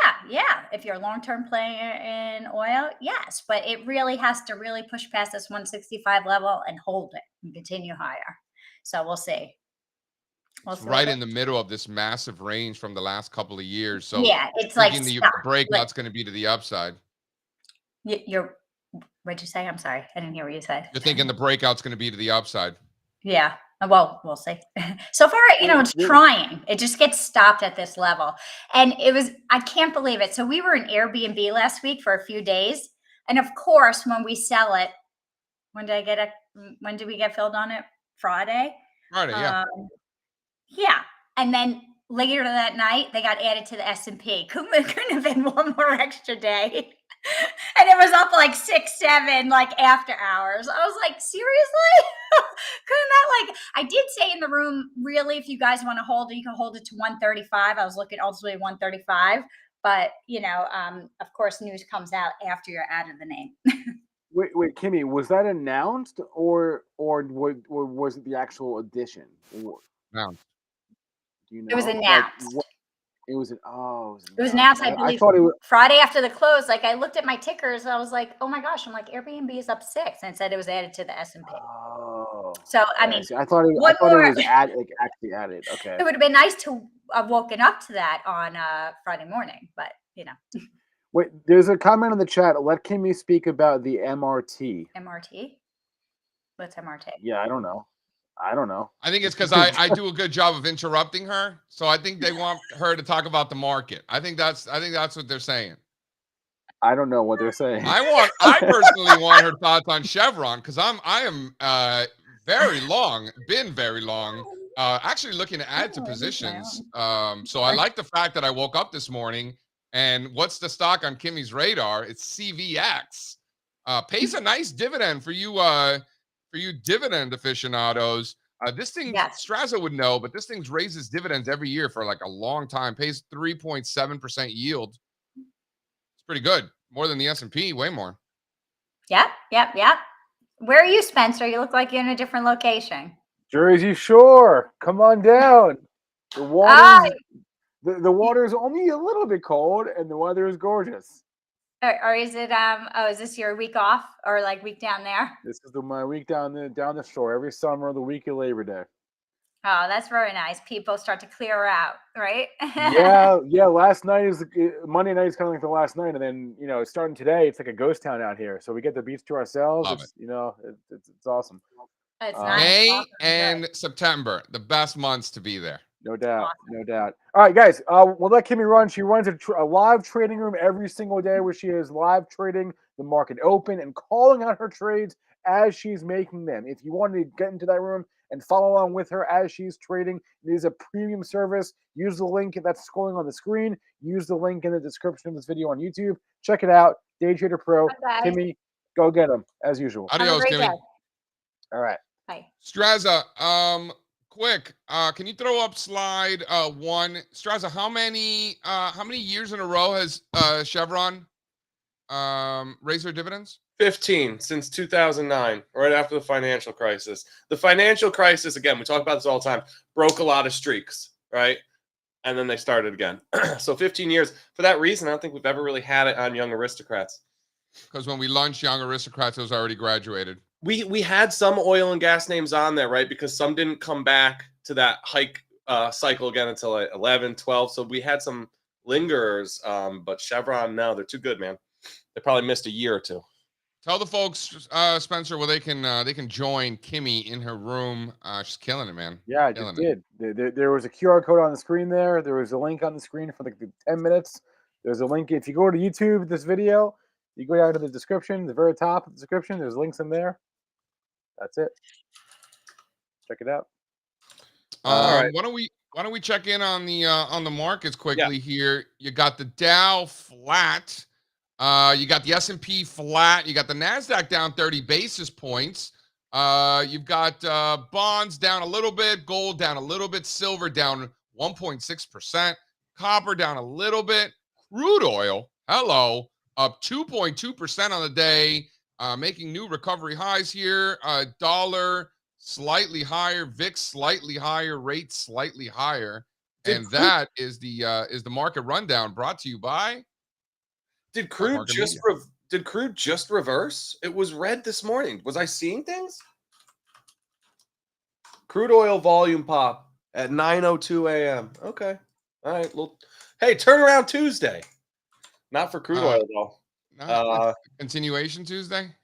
If you're a long-term player in oil, yes, but it really has to really push past this 165 level and hold it and continue higher. So we'll see.
It's right in the middle of this massive range from the last couple of years. So
yeah, it's like
the breakout's going to be to the upside.
What'd you say? I'm sorry, I didn't hear what you said.
You're thinking the breakout's going to be to the upside.
Yeah. Well, we'll see. So far, it's trying. It just gets stopped at this level. And I can't believe it. So we were in Airbnb last week for a few days. And of course, when we sell it, when did we get filled on it? Friday?
Friday, yeah.
Yeah. And then later that night, they got added to the S&P. Couldn't have been one more extra day. And it was up like 6, 7, like after hours. I was like, seriously? Couldn't that I did say in the room, really, if you guys want to hold it, you can hold it to 135. I was looking ultimately 135. But, of course, news comes out after you're out of the name.
Wait, Kimmy, was that announced or was it the actual addition?
Announced.
Do you know?
It was announced.
It was
It was announced, I believe,
thought it was
Friday after the close. Like I looked at my tickers, and I was like, "Oh my gosh!" I'm like, Airbnb is up 6, and it said it was added to the S&P.
Oh.
So I
Okay,
mean,
see, I thought it was actually added. Okay.
it would have been nice to have woken up to that on Friday morning, but
Wait, there's a comment in the chat. Let Kimmy speak about the MRT.
MRT. What's MRT?
Yeah, I don't know.
I think it's because I do a good job of interrupting her, so I think they want her to talk about the market. I think that's what they're saying.
I don't know what they're saying.
I personally want her thoughts on Chevron because I am been very long, actually looking to add to positions. So I like the fact that I woke up this morning and what's the stock on Kimmy's radar? It's CVX. Pays a nice dividend for you dividend aficionados. This thing, Strazza would know, but this thing raises dividends every year for like a long time. Pays 3.7% yield. It's pretty good. More than the S&P, way more.
Yep. Where are you, Spencer? You look like you're in a different location.
Jersey Shore, come on down. The water is only a little bit cold, and the weather is gorgeous.
Or is it is this your week off or like week down there?
This is my week down the shore every summer, the week of Labor Day.
Oh, that's very nice. People start to clear out, right?
yeah. Last night Monday night is kind of like the last night, and then starting today, it's like a ghost town out here. So we get the beach to ourselves. It's awesome.
It's nice.
May and September, the best months to be there.
No doubt. All right, guys. We'll let Kimmy run. She runs a live trading room every single day where she is live trading the market open and calling out her trades as she's making them. If you want to get into that room and follow along with her as she's trading, it is a premium service. Use the link that's scrolling on the screen. Use the link in the description of this video on YouTube. Check it out. Day Trader Pro.
Okay.
Kimmy, go get them as usual.
Adios, Kimmy.
All right.
Bye.
Strazza, quick, can you throw up slide 1? Strazza, how many years in a row has Chevron raised their dividends?
15 since 2009, right after the financial crisis. The financial crisis, again, we talk about this all the time, broke a lot of streaks, right? And then they started again. So 15 years. For that reason, I don't think we've ever really had it on Young Aristocrats.
Because when we launched Young Aristocrats, it was already graduated.
We had some oil and gas names on there, right? Because some didn't come back to that hike cycle again until like 11, 12. So we had some lingerers, but Chevron, no, they're too good, man. They probably missed a year or two.
Tell the folks, Spencer, where they can join Kimmy in her room. She's killing it, man.
Yeah, I just did. There was a QR code on the screen there. There was a link on the screen for like the 10 minutes. There's a link. If you go to YouTube, this video, you go down to the description, the very top of the description. There's links in there. That's it. Check it out.
All right. Why don't we check in on the markets quickly here? You got the Dow flat. You got the S&P flat. You got the NASDAQ down 30 basis points. You've got bonds down a little bit, gold down a little bit, silver down 1.6%, copper down a little bit, crude oil, up 2.2% on the day, making new recovery highs here. Dollar slightly higher, VIX slightly higher, rates slightly higher. And that is the market rundown brought to you by...
Did crude just reverse? It was red this morning. Was I seeing things? Crude oil volume pop at 9:02 a.m. Okay. All right. Well, hey, turnaround Tuesday. Not for crude oil though.
Continuation Tuesday.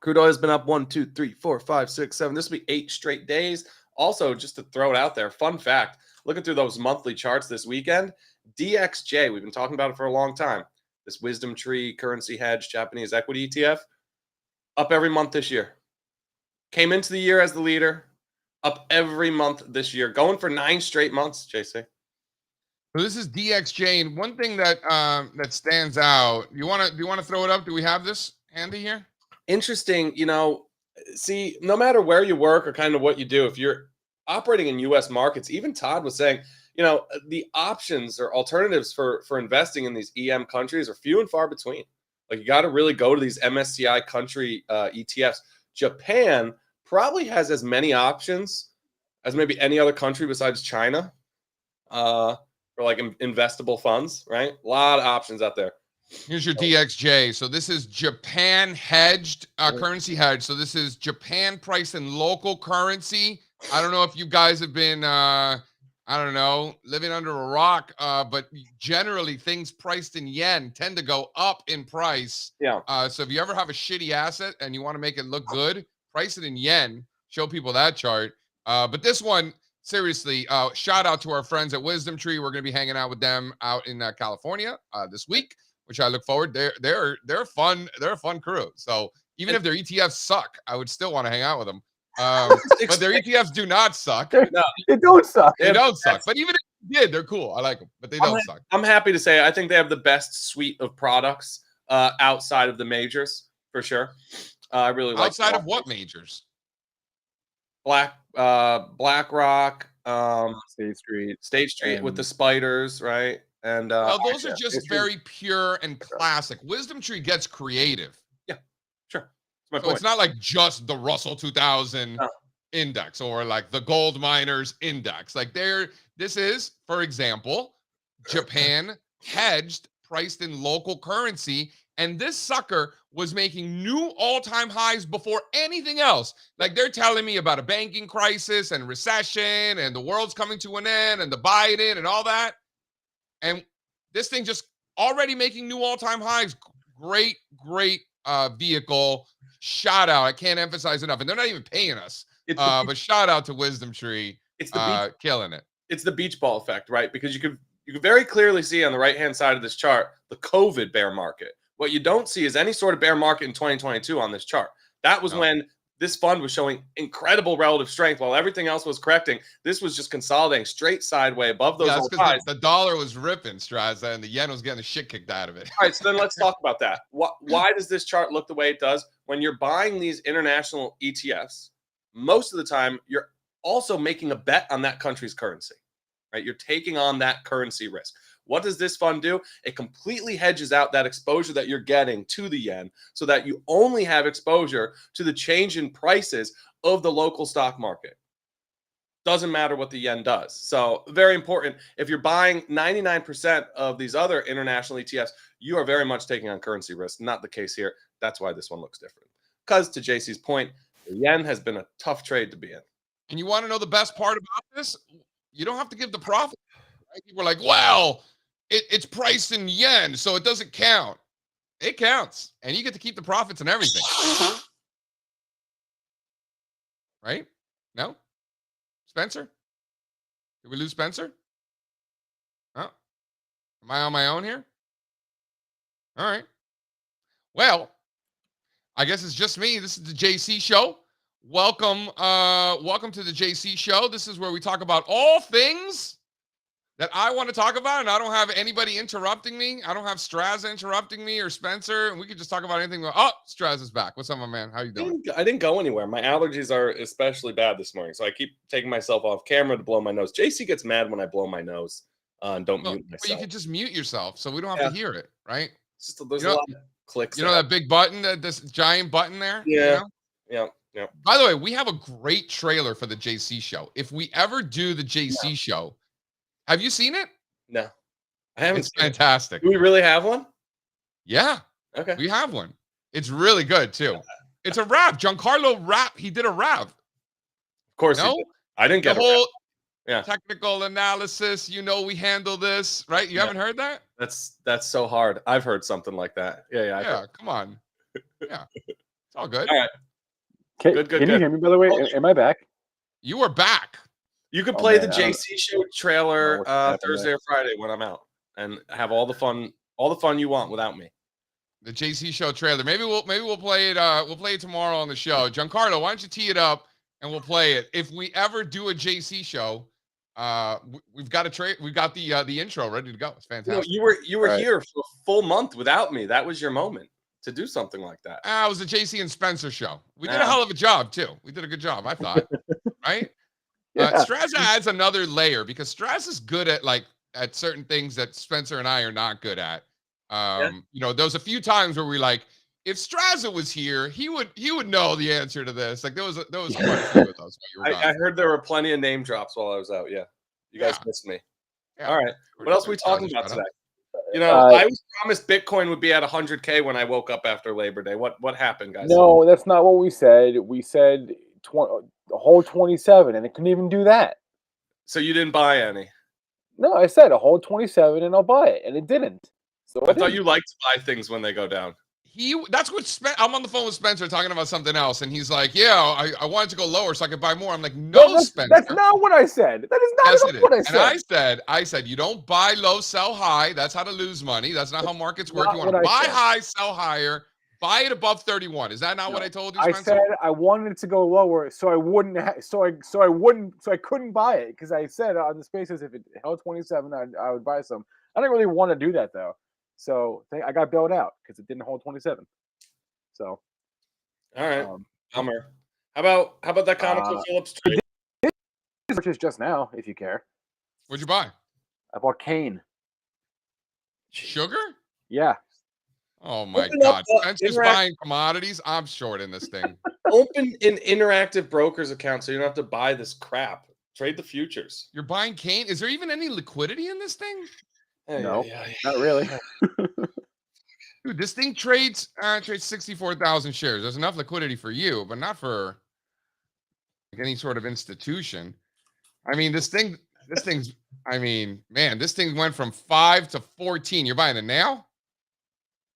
Crude oil has been up 1, 2, 3, 4, 5, 6, 7. This will be 8 straight days. Also, just to throw it out there, fun fact: looking through those monthly charts this weekend, DXJ. We've been talking about it for a long time. This wisdom tree currency hedge Japanese equity ETF, up every month this year. Came into the year as the leader, up every month this year, going for 9 straight months, JC.
So this is DXJ, and one thing that that stands out. Do you want to throw it up? Do we have this handy here?
Interesting. See, no matter where you work or kind of what you do, if you're operating in U.S. markets, even Todd was saying, the options or alternatives for investing in these EM countries are few and far between. Like, you got to really go to these MSCI country ETFs. Japan probably has as many options as maybe any other country besides China. for like investable funds, right? A lot of options out there.
Here's your DXJ. So this is Japan hedged, currency hedge. So this is Japan priced in local currency. I don't know if you guys have been, I don't know, living under a rock, but generally things priced in yen tend to go up in price.
Yeah.
So if you ever have a shitty asset and you want to make it look good, price it in yen. Show people that chart. But this one, seriously, shout out to our friends at Wisdom Tree. We're going to be hanging out with them out in California this week, which I look forward. They're fun. They're a fun crew. So even if their ETFs suck, I would still want to hang out with them. But their ETFs do not suck.
No, they don't suck.
They don't suck. But even if they did, they're cool. I like them, but they don't suck.
I'm happy to say I think they have the best suite of products outside of the majors for sure. I really like
outside of what majors?
BlackRock,
State
Street with the spiders, right? And
well, those are just very pure and classic. Wisdom Tree gets creative.
Yeah, sure. That's my
So
point.
it's not like just the Russell 2000 index or like the gold miners index. Like this is, for example, Japan hedged, priced in local currency. And this sucker was making new all-time highs before anything else. Like they're telling me about a banking crisis and recession and the world's coming to an end and the Biden and all that. And this thing just already making new all-time highs. Great vehicle. Shout out. I can't emphasize enough. And they're not even paying us. But shout out to Wisdom Tree.
It's the
killing it.
It's the beach ball effect, right? Because you can very clearly see on the right-hand side of this chart the COVID bear market. What you don't see is any sort of bear market in 2022 on this chart. That was when this fund was showing incredible relative strength while everything else was correcting. This was just consolidating straight sideways above those old highs.
The dollar was ripping, Strazza, and the yen was getting the shit kicked out of it.
All right, so then let's talk about that. Why does this chart look the way it does? When you're buying these international ETFs, most of the time you're also making a bet on that country's currency, right? You're taking on that currency risk. What does this fund do? It completely hedges out that exposure that you're getting to the yen so that you only have exposure to the change in prices of the local stock market. Doesn't matter what the yen does. So very important. If you're buying 99% of these other international ETFs, you are very much taking on currency risk. Not the case here. That's why this one looks different. Because to JC's point, the yen has been a tough trade to be in.
And you want to know the best part about this? You don't have to give the profit. Right? People are like, well, it's priced in yen, so it doesn't count. It counts. And you get to keep the profits and everything. Right? No? Spencer? Did we lose Spencer? Oh. Am I on my own here? All right. Well, I guess it's just me. This is the JC Show. Welcome to the JC Show. This is where we talk about all things that I want to talk about, and I don't have anybody interrupting me. I don't have Strazza interrupting me or Spencer, and we could just talk about anything. Oh, Strazza's back. What's up, my man? How you doing?
I didn't go anywhere. My allergies are especially bad this morning, so I keep taking myself off camera to blow my nose. JC gets mad when I blow my nose and don't mute myself.
But you could just mute yourself, so we don't have to hear it, right?
There's a lot of clicks.
You know that big button, this giant button there?
Yeah.
You know?
Yeah.
By the way, we have a great trailer for the JC Show. If we ever do the JC Show, have you seen it?
No, I haven't.
It's fantastic.
Do we really have one?
Yeah.
Okay.
We have one. It's really good too. It's a rap. Giancarlo rap. He did a rap. Of
course. No, I didn't get
the whole technical analysis. You know, we handle this, right? You haven't heard that?
That's so hard. I've heard something like that. Yeah.
Come on. Yeah. It's all good.
All right.
Good. Can you hear me, by the way? Am I back?
You are back.
You could play the JC Show trailer Thursday or Friday when I'm out, and have all the fun you want without me.
The JC Show trailer. Maybe we'll play it. We'll play it tomorrow on the show. Giancarlo, why don't you tee it up and we'll play it. If we ever do a JC Show, we've got the intro ready to go. It's fantastic.
You were here for a full month without me. That was your moment to do something like that.
It was the JC and Spencer show. We did a hell of a job too. We did a good job, I thought. Right? Yeah. Strazza adds another layer because Strazza's good at certain things that Spencer and I are not good at. You know, there was a few times where we like, if Strazza was here, he would know the answer to this. Like there was quite a few of those.
I heard there were plenty of name drops while I was out. Yeah, you guys missed me.
Yeah.
All right. What else are we talking about
Shut
today?
up.
You know, I was promised Bitcoin would be at 100K when I woke up after Labor Day. What happened, guys?
No, that's not what we said. We said a whole 27, and it couldn't even do that.
So you didn't buy any?
No, I said a whole 27, and I'll buy it, and it didn't. So
I thought you liked to buy things when they go down.
That's what I'm on the phone with Spencer talking about something else, and he's like, "Yeah, I wanted to go lower so I could buy more." I'm like, "No, Spencer,
that's not what I said. That is not
yes,
at all what I said.
And I said, you don't buy low, sell high. That's how to lose money. That's not how markets work.
Not
You want to
what I
buy
said.
high, sell higher, buy it above 31. Is that not what I told you,
I
Spencer?
said I wanted it to go lower, so I wouldn't. So I couldn't buy it because I said on the spaces if it held 27, I would buy some. I didn't really want to do that though, so I got bailed out because it didn't hold 27. So,
all right, bummer. How about that ConocoPhillips trade?
Purchase just now, if you care.
What'd you buy?
I bought cane.
Sugar?
Yeah.
Oh my
Open
God!
up,
Spencer's buying commodities. I'm short in this thing.
Open an interactive broker's account so you don't have to buy this crap. Trade the futures.
You're buying cane. Is there even any liquidity in this thing?
No, not really.
Dude, this thing trades 64,000 shares. There's enough liquidity for you, but not for any sort of institution. I mean, this thing's. I mean, man, this thing went from 5 to 14. You're buying it now?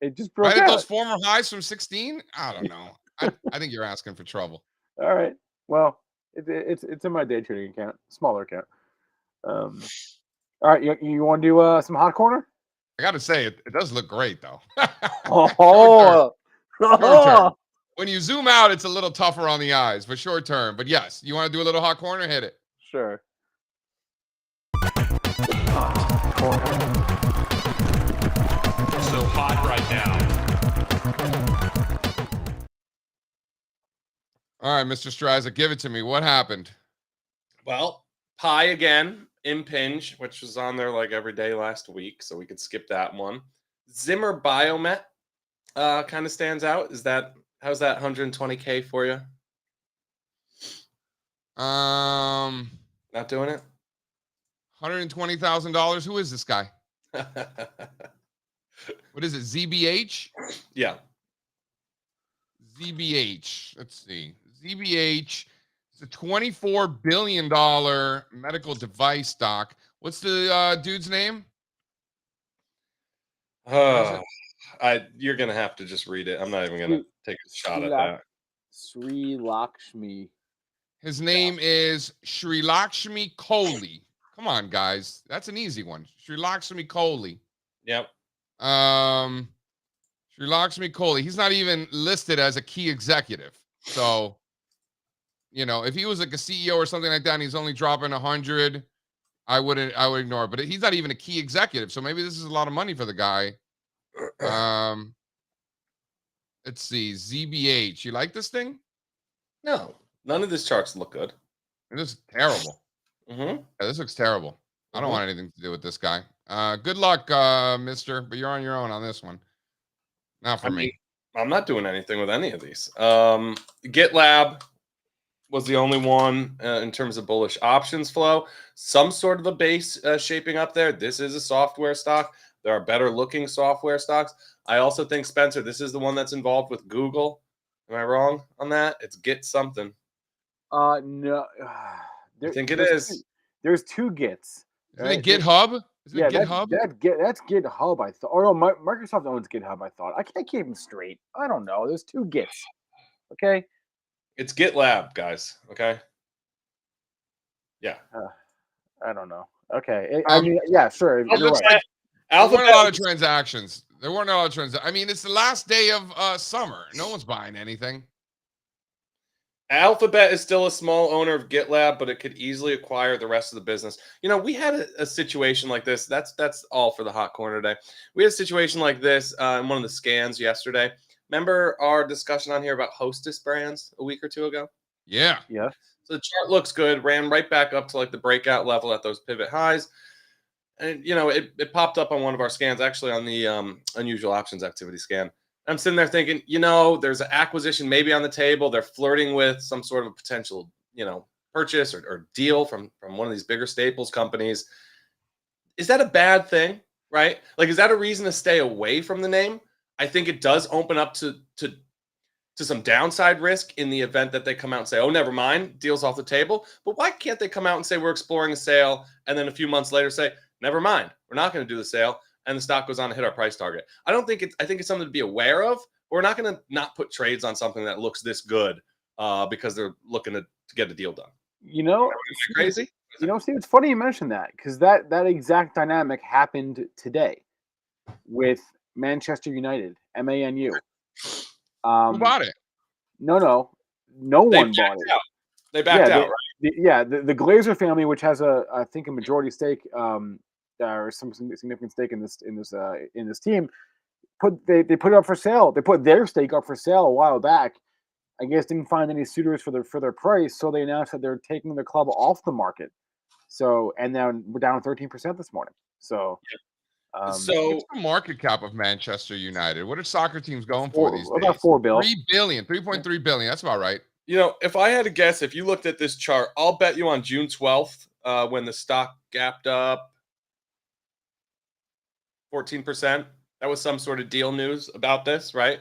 It just broke
right
out.
at those former highs from 16. I don't know. I think you're asking for trouble.
All right. Well, it's in my day trading account, smaller account. All right, you want to do some hot corner?
I got to say, it does look great, though.
Short
term. When you zoom out, it's a little tougher on the eyes, but short term. But yes, you want to do a little hot corner? Hit it.
Sure.
Hot corner. So hot right now.
All right, Mr. Strazza, give it to me. What happened?
Well, Pi again. Impinge, which was on there like every day last week, so we could skip that one. Zimmer Biomet kind of stands out. How's that 120K for you?
Not
doing it.
$120,000. Who is this guy? What is it? ZBH?
Yeah.
ZBH. Let's see. ZBH. It's a $24 billion medical device stock. What's the dude's name?
You're gonna have to just read it. I'm not even gonna take a shot at that.
Sri Lakshmi.
His name is Sri Lakshmi Kohli. Come on, guys. That's an easy one. Sri Lakshmi Kohli.
Yep.
Sri Lakshmi Kohli. He's not even listed as a key executive. So, you know, if he was like a CEO or something like that and he's only dropping 100, I would ignore it. But he's not even a key executive. So maybe this is a lot of money for the guy. Let's see. ZBH. You like this thing?
No. None of these charts look good.
It is terrible.
Mm-hmm.
Yeah, this looks terrible. I don't want anything to do with this guy. Good luck, mister, but you're on your own on this one. Not for me.
I'm not doing anything with any of these. GitLab was the only one in terms of bullish options flow. Some sort of a base shaping up there. This is a software stock. There are better looking software stocks. I also think, Spencer, this is the one that's involved with Google. Am I wrong on that? It's Git something.
No.
I think it is.
There's two Gits.
Isn't it GitHub? Isn't it GitHub?
That's GitHub, I thought. Or no, Microsoft owns GitHub, I thought. I can't keep them straight. I don't know. There's two Gits. Okay?
It's GitLab, guys. Okay? Yeah.
I don't know. Okay. I mean, yeah, sure.
You're right. There weren't a lot of transactions. I mean, it's the last day of summer. No one's buying anything.
Alphabet is still a small owner of GitLab, but it could easily acquire the rest of the business. You know, we had a situation like this. That's all for the hot corner today. We had a situation like this in one of the scans yesterday. Remember our discussion on here about Hostess brands a week or two ago?
Yeah.
Yeah.
So the chart looks good. Ran right back up to like the breakout level at those pivot highs. And, you know, it popped up on one of our scans, actually on the unusual options activity scan. I'm sitting there thinking, you know, there's an acquisition maybe on the table. They're flirting with some sort of a potential, you know, purchase or deal from one of these bigger staples companies. is that a bad thing, right? Like, is that a reason to stay away from the name? I think it does open up to some downside risk in the event that they come out and say, oh, never mind, deal's off the table. But why can't they come out and say we're exploring a sale, and then a few months later say, never mind, we're not going to do the sale, and the stock goes on to hit our price target? I think it's something to be aware of. But we're not going to not put trades on something that looks this good because they're looking to get a deal done.
You know,
crazy.
Steve, it's funny you mentioned that, because that exact dynamic happened today with Manchester United, MANU.
Who bought it?
No one bought it.
They backed out,
right? The Glazer family, which has I think a majority stake, or some significant stake in this team, they put it up for sale. They put their stake up for sale a while back. I guess didn't find any suitors for their price, so they announced that they're taking the club off the market. So, and now we're down 13% this morning. So.
What's the market cap of Manchester United? What are soccer teams going for these days?
About $4 billion.
3 billion, 3.3 billion. That's about right.
You know, if I had to guess, if you looked at this chart, I'll bet you on June 12th, when the stock gapped up 14%, that was some sort of deal news about this, right?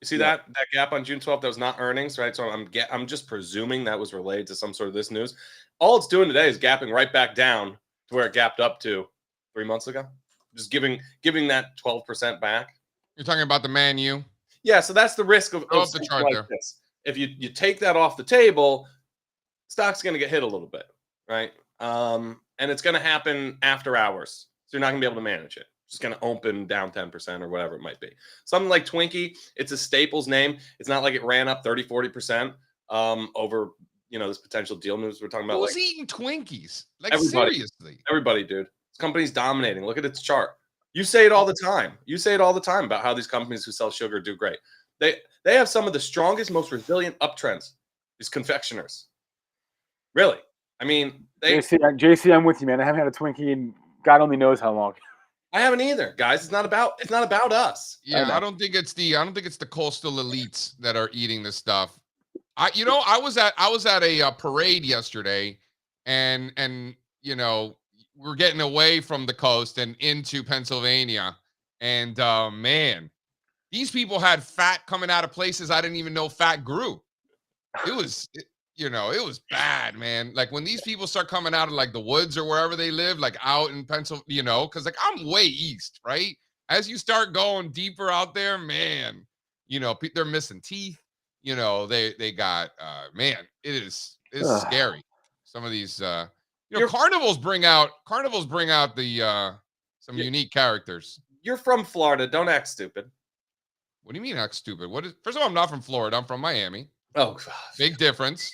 You see that gap on June 12th? That was not earnings, right? So I'm just presuming that was related to some sort of this news. All it's doing today is gapping right back down to where it gapped up to 3 months ago. Just giving that 12% back.
You're talking about the Man U?
Yeah, so that's the risk of
the chart
like
there.
this. If you take that off the table, stock's going to get hit a little bit, right? And it's going to happen after hours. So you're not going to be able to manage it. It's going to open down 10% or whatever it might be. Something like Twinkie, it's a staples name. It's not like it ran up 30, 40% over, this potential deal news we're talking about.
Who's eating Twinkies? Like,
everybody,
seriously?
Everybody, dude. This company's dominating. Look at its chart. You say it all the time. You say it all the time about how these companies who sell sugar do great. They have some of the strongest, most resilient uptrends. These confectioners. Really. I mean,
JC, I'm with you, man. I haven't had a Twinkie in God only knows how long.
I haven't either, guys. It's not about us.
Yeah, I don't think it's the coastal elites that are eating this stuff. I was at a parade yesterday, and we're getting away from the coast and into Pennsylvania, and man, these people had fat coming out of places I didn't even know fat grew. It was bad, man. Like, when these people start coming out of like the woods or wherever they live, like out in Pennsylvania, because like I'm way east, right? As you start going deeper out there, man, they're missing teeth. They got man, it is scary. Some of these carnivals bring out the some unique characters.
You're from Florida. Don't act stupid.
What do you mean act stupid? First of all, I'm not from Florida. I'm from Miami.
Oh, God.
Big difference.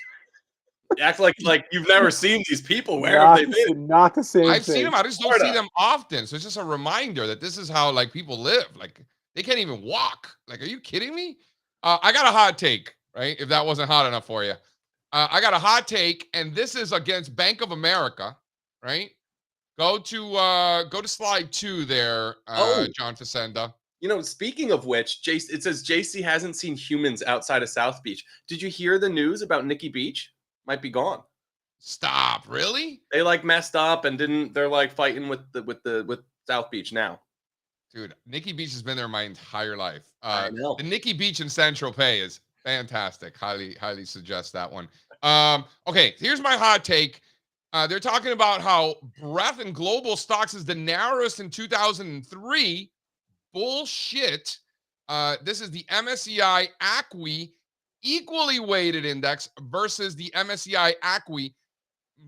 You act like you've never seen these people. Where have they been?
Not the same
I've
thing.
seen them. I just don't see them often. So it's just a reminder that this is how like people live. Like, they can't even walk. Like, are you kidding me? I got a hot take, right? If that wasn't hot enough for you. I got a hot take, and this is against Bank of America, right? Go to slide 2 there, John Facenda.
Speaking of which, it says JC hasn't seen humans outside of South Beach. Did you hear the news about Nikki Beach? Might be gone.
Stop! Really?
They like messed up and didn't. They're like fighting with South Beach now.
Dude, Nikki Beach has been there my entire life.
I know.
The Nikki Beach in Saint-Tropez is fantastic. Highly suggest that one. Okay, here's my hot take. They're talking about how breadth in global stocks is the narrowest in 2003. Bullshit. This is the MSCI ACWI equally weighted index versus the MSCI ACWI.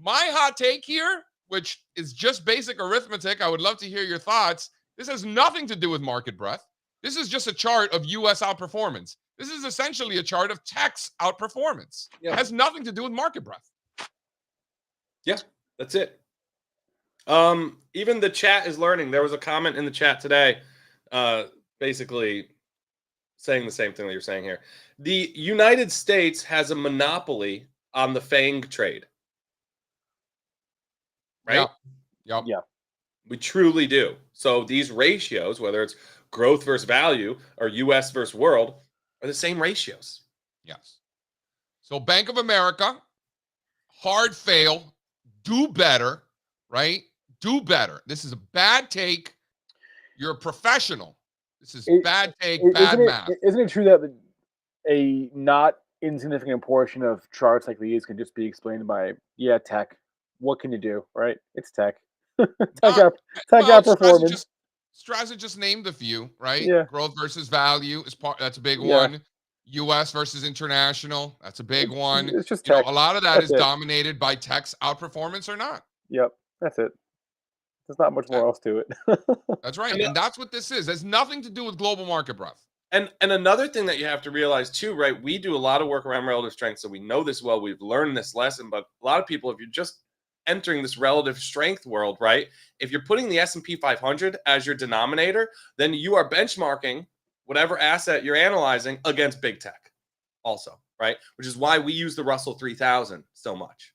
My hot take here, which is just basic arithmetic, I would love to hear your thoughts. This has nothing to do with market breadth. This is just a chart of U.S. outperformance. This is essentially a chart of tech's outperformance. Yeah. It has nothing to do with market breadth.
Yeah, that's it. Even the chat is learning. There was a comment in the chat today, basically saying the same thing that you're saying here. The United States has a monopoly on the FANG trade. Right?
Yep.
Yeah.
We truly do. So these ratios, whether it's growth versus value or US versus world, are the same ratios.
Yes. So Bank of America, hard fail, do better, right? Do better. This is a bad take. You're a professional. This is bad take, bad math.
Isn't it true that a not insignificant portion of charts like these can just be explained by, tech? What can you do, right? It's tech. Tech outperformance.
Strazza just named a few, right?
Yeah.
Growth versus value is that's a big
Yeah.
one. U.S. versus international, that's a big one.
It's just tech.
A lot of that is dominated by tech's outperformance or not.
Yep, that's it. There's not much more else to it.
That's right, and that's what this is. It has nothing to do with global market breadth.
And another thing that you have to realize too, right? We do a lot of work around relative strength, so we know this well. We've learned this lesson, but a lot of people, if you're just entering this relative strength world, right? If you're putting the S&P 500 as your denominator, then you are benchmarking whatever asset you're analyzing against big tech also, right? Which is why we use the Russell 3000 so much.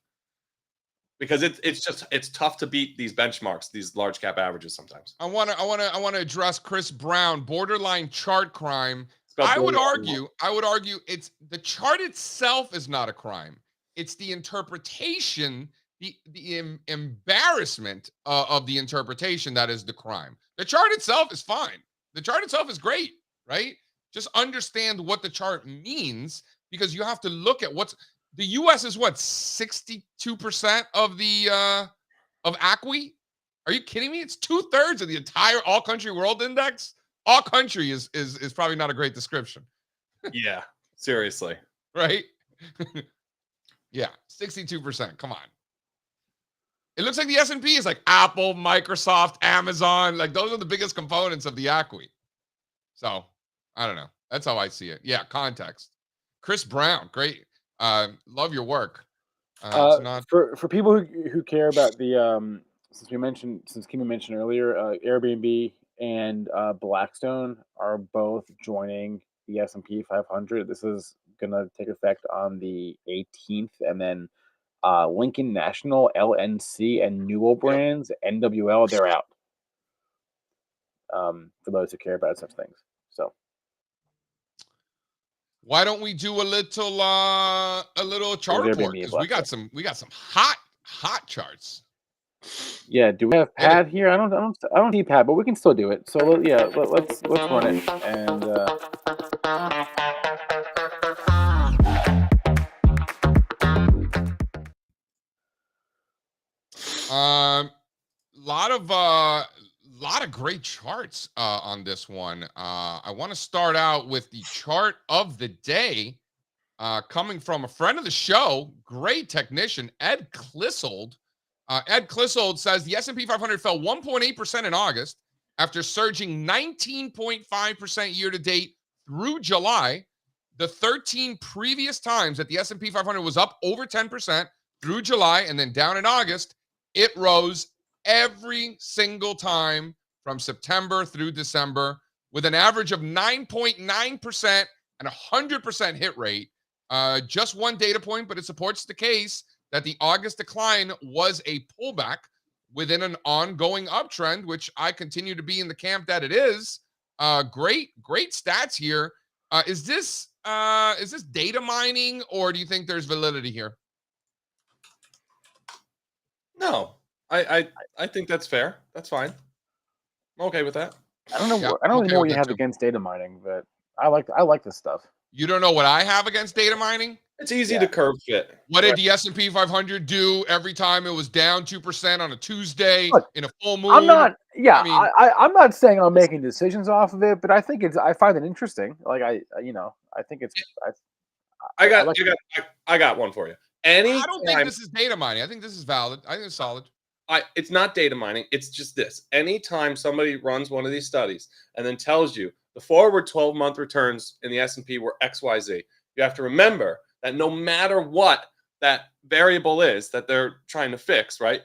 Because it's tough to beat these benchmarks, these large cap averages sometimes.
I want to address Chris Brown, borderline chart crime. I would argue it's the chart itself is not a crime. It's the interpretation, the embarrassment of the interpretation that is the crime. The chart itself is fine. The chart itself is great, right? Just understand what the chart means, because you have to look at the U.S. is 62% of the of ACWI? Are you kidding me? It's 2/3 of the entire all country world index. All country is probably not a great description.
Yeah, seriously.
Right? Yeah, 62%. Come on. It looks like the S&P is like Apple, Microsoft, Amazon. Like those are the biggest components of the ACWI. So I don't know. That's how I see it. Yeah, context. Chris Brown, great. Love your work.
For people who care about the since Kimmy mentioned earlier, Airbnb and Blackstone are both joining the S&P 500. This is gonna take effect on the 18th, and then Lincoln National, LNC, and Newell Brands, NWL, they're out. For those who care about such things. So
why don't we do a little chart report? Because we got some hot charts.
Yeah, do we have Pat here? I don't see Pat, but we can still do it. So let's run it. And
lot of great charts on this one. I want to start out with the chart of the day, coming from a friend of the show, great technician, Ed Clissold. Ed Clissold says the S&P 500 fell 1.8% in August after surging 19.5% year to date through July. The 13 previous times that the S&P 500 was up over 10% through July and then down in August, it rose every single time from September through December with an average of 9.9% and 100% hit rate. Just one data point, but it supports the case that the August decline was a pullback within an ongoing uptrend, which I continue to be in the camp that it is. Great stats here. Is this data mining, or do you think there's validity here?
No, I think that's fair. That's fine. I'm okay with that.
I don't know. Yeah, I don't know what you have against data mining, but I like this stuff.
You don't know what I have against data mining?
It's easy to curve fit.
What did the S&P 500 do every time it was down 2% on a Tuesday in a full moon?
I'm not. Yeah, I'm not saying I'm making decisions off of it, but I think I find it interesting. Like I think it's.
I got one for you.
I don't think this is data mining. I think this is valid. I think it's solid.
It's not data mining. It's just this. Anytime somebody runs one of these studies and then tells you the forward 12-month returns in the S&P were XYZ, you have to remember that no matter what that variable is that they're trying to fix, right?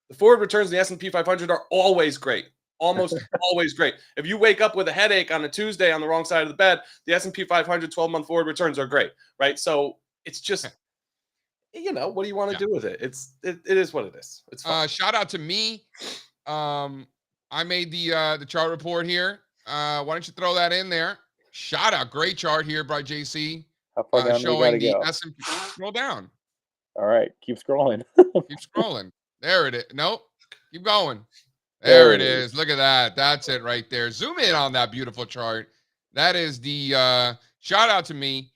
The forward returns in the S&P 500 are always great, almost always great. If you wake up with a headache on a Tuesday on the wrong side of the bed, the S&P 500 12-month forward returns are great, right? So it's just, what do you want to do with it? It is what it is. It's fine.
Shout out to me. I made the chart report here. Why don't you throw that in there? Shout out, great chart here by JC.
How far down
showing
the
S&P. Scroll down.
All right, keep scrolling.
Keep scrolling. There it is. Nope. Keep going. There it is. Look at that. That's it right there. Zoom in on that beautiful chart. That is the shout out to me.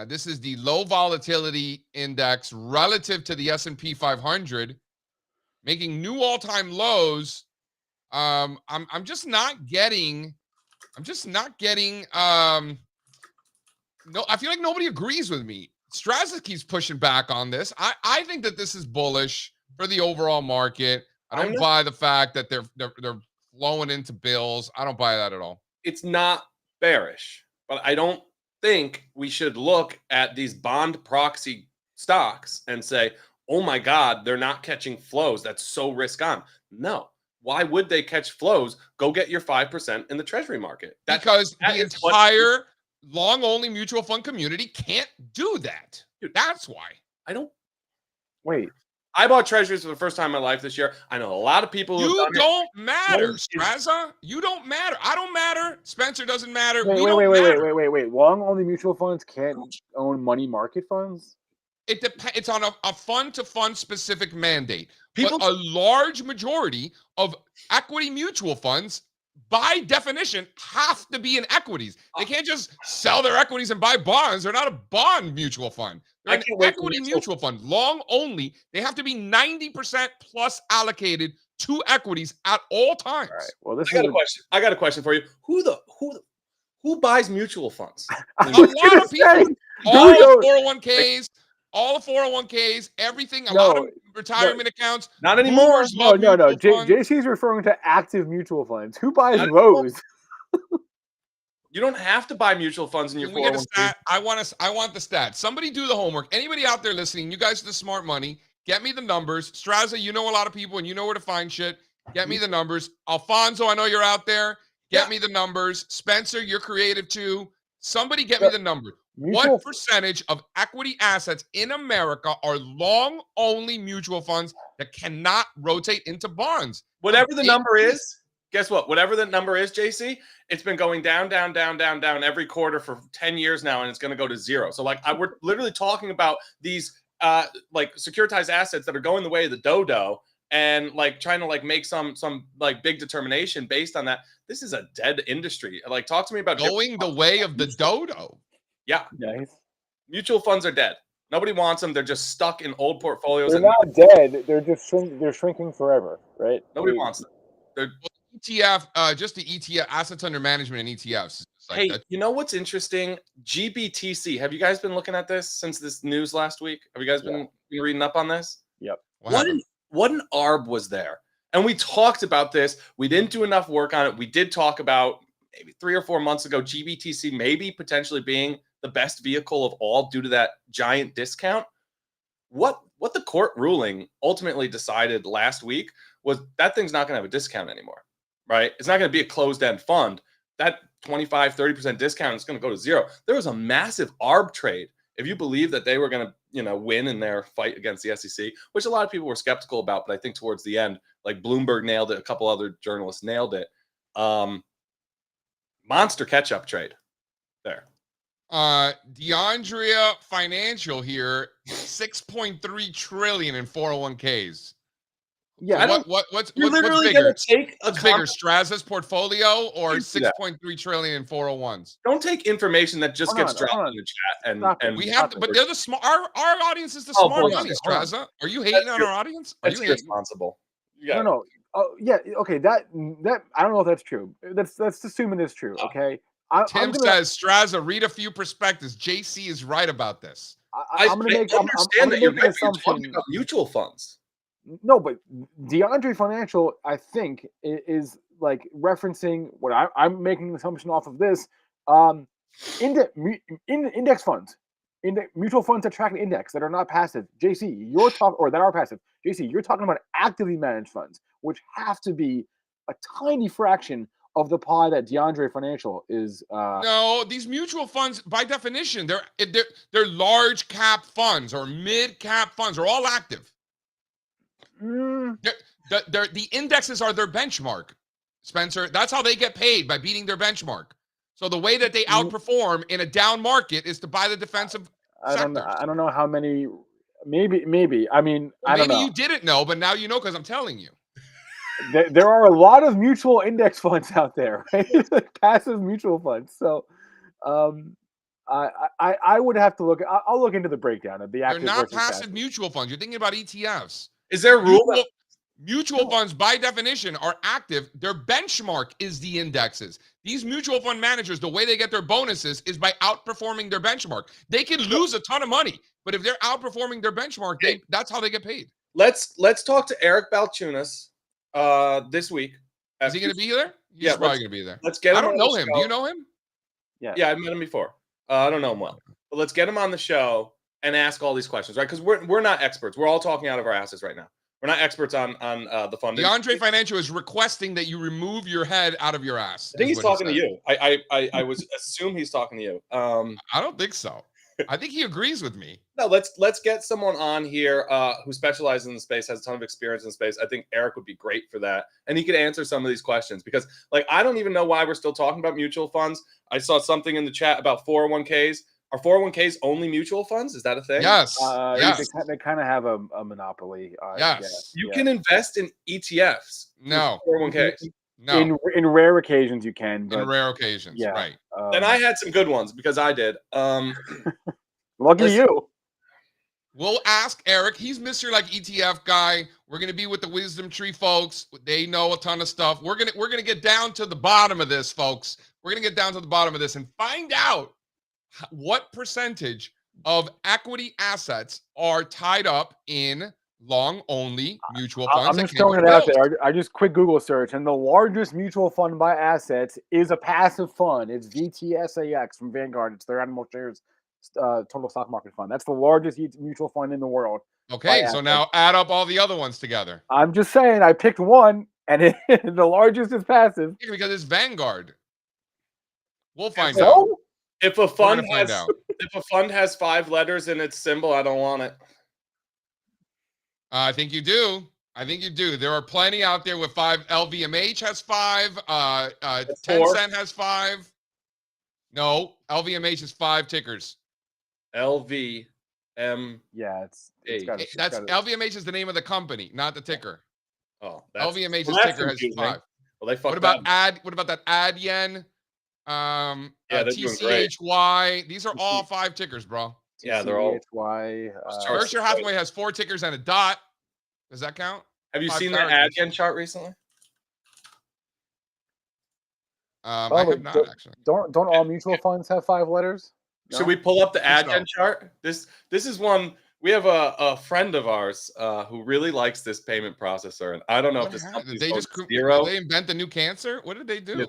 This is the low volatility index relative to the S&P 500, making new all-time lows. I'm just not getting. No, I feel like nobody agrees with me. Strazza keeps pushing back on this. I think that this is bullish for the overall market. I don't buy the fact that they're flowing into bills. I don't buy that at all.
It's not bearish, but I don't think we should look at these bond proxy stocks and say, oh my God, they're not catching flows. That's so risk on. No. Why would they catch flows? Go get your 5% in the treasury market.
Because the entire long-only mutual fund community can't do that. Dude, that's why.
I don't.
Wait.
I bought treasuries for the first time in my life this year. I know a lot of people who
You don't matter, Strazza. You don't matter. I don't matter. Spencer doesn't matter.
Wait. Long-only mutual funds can't own money market funds?
It depends. It's on a fund-to-fund specific mandate. But a large majority of equity mutual funds, by definition, have to be in equities. They can't just sell their equities and buy bonds. They're not a bond mutual fund. They're an equity mutual fund. Long only. They have to be 90% plus allocated to equities at all times.
All right. Well, this
I got a question for you. Who buys mutual funds?
A lot of people. All the 401ks. All the 401ks, everything, a lot of retirement accounts.
Not anymore.
No. JC's referring to active mutual funds. Who buys those?
You don't have to buy mutual funds in your 401k.
I want the stat. Somebody do the homework. Anybody out there listening, you guys are the smart money. Get me the numbers. Strazza, you know a lot of people and you know where to find shit. Get me the numbers. Alfonso, I know you're out there. Get me the numbers. Spencer, you're creative too. Somebody get me the number. What percentage of equity assets in America are long-only mutual funds that cannot rotate into bonds?
Whatever the number is, guess what? Whatever the number is, JC, it's been going down every quarter for 10 years now, and it's going to go to zero. So, we're literally talking about these securitized assets that are going the way of the dodo, and trying to make some big determination based on that. This is a dead industry. Talk to me about
going the way of the dodo.
Yeah.
Nice.
Mutual funds are dead. Nobody wants them. They're just stuck in old portfolios.
They're not dead. They're just they're shrinking forever, right?
Nobody wants them.
ETF, just the ETF, assets under management and ETFs.
You know what's interesting? GBTC. Have you guys been looking at this since this news last week? Have you guys been reading up on this?
Yep.
What an ARB was there. And we talked about this. We didn't do enough work on it. We did talk about maybe 3 or 4 months ago, GBTC maybe potentially being the best vehicle of all due to that giant discount. What the court ruling ultimately decided last week was that thing's not going to have a discount anymore, right? It's not going to be a closed-end fund. That 25, 30% discount is going to go to zero. There was a massive ARB trade. If you believe that they were going to, win in their fight against the SEC, which a lot of people were skeptical about, but I think towards the end, Bloomberg nailed it, a couple other journalists nailed it. Monster catch-up trade there.
DeAndrea Financial here, 6.3 trillion in 401ks.
Yeah,
what's
literally
bigger?
Take
what's bigger, Strazza's portfolio or 6.3 trillion in 401s?
Don't take information that just gets dropped in the chat and
we have to, but they're the smart. Our audience is the smart money, Strazza. Are you hating on our audience?
That's irresponsible.
No. Oh yeah, okay. That I don't know if that's true. That's assuming it's true. Okay.
Tim says Strazza, read a few perspectives. JC is right about this.
I'm going to make an assumption
about mutual funds.
No, but DeAndre Financial, I think, is referencing what I'm making an assumption off of this. Index funds, mutual funds that track an index that are not passive. JC, that are passive. JC, you're talking about actively managed funds, which have to be a tiny fraction of the pie that DeAndre Financial is.
No, these mutual funds, by definition, they're large cap funds or mid cap funds. They're all active. The indexes are their benchmark, Spencer. That's how they get paid, by beating their benchmark. So the way that they outperform in a down market is to buy the defensive sectors.
I don't know how many. Maybe. I mean, I don't know.
Maybe you didn't know, but now you know because I'm telling you.
there are a lot of mutual index funds out there, right? Passive mutual funds. So, I would have to look. I'll look into the breakdown of the
They're
active
not
versus
passive mutual funds. You're thinking about ETFs.
Is there a rule?
Mutual funds, by definition, are active. Their benchmark is the indexes. These mutual fund managers, the way they get their bonuses is by outperforming their benchmark. They can lose a ton of money, but if they're outperforming their benchmark, that's how they get paid.
Let's talk to Eric Balchunas this week.
Is he going to be there? He's probably going to be there.
Let's get him.
I don't know him. Do you know him?
Yeah, I've met him before. I don't know him well, but let's get him on the show and ask all these questions, right? Because we're not experts. We're all talking out of our asses right now. We're not experts on the fund.
DeAndre Financial is requesting that you remove your head out of your ass.
I think he's talking to you. I would assume he's talking to you.
I don't think so. I think he agrees with me.
No, let's get someone on here who specializes in the space, has a ton of experience in the space. I think Eric would be great for that, and he could answer some of these questions because, like, I don't even know why we're still talking about mutual funds. I saw something in the chat about 401ks. Are 401ks only mutual funds? Is that a thing?
Yes.
Yes. They kind of have a monopoly.
Yes.
You can invest in ETFs.
No.
401ks.
No.
In rare occasions you can. But,
in rare occasions,
yeah,
right.
And I had some good ones because I did.
Lucky you.
We'll ask Eric. He's Mr. like ETF guy. We're gonna be with the Wisdom Tree folks. They know a ton of stuff. We're gonna get down to the bottom of this, folks. We're gonna get down to the bottom of this and find out what percentage of equity assets are tied up in long-only mutual funds.
I'm just throwing it out there. I just quick Google search, and the largest mutual fund by assets is a passive fund. It's VTSAX from Vanguard. It's their animal shares total stock market fund. That's the largest mutual fund in the world.
Okay, so now add up all the other ones together.
I'm just saying, I picked one, and the largest is passive.
Because it's Vanguard. We'll find out.
If a fund has 5 letters in its symbol, I don't want it.
I think you do. There are plenty out there with 5. LVMH has 5. Tencent has 5. No, LVMH is 5 tickers.
LVM.
Yeah,
that's LVMH is the name of the company, not the ticker.
Oh,
LVMH's ticker has 5.
Well, they fucked
What about that ADYEN? TCHY. These are all 5 tickers, bro.
Yeah, they're all
TCHY.
Berkshire Hathaway has 4 tickers and a dot. Does that count?
Have you seen that ADYEN chart recently?
I have not actually.
Don't all mutual funds have 5 letters?
No? Should we pull up the ADYEN chart? This is one. We have a friend of ours who really likes this payment processor, and I don't know if this company's
did they invent the new cancer? What did they do?
Yeah.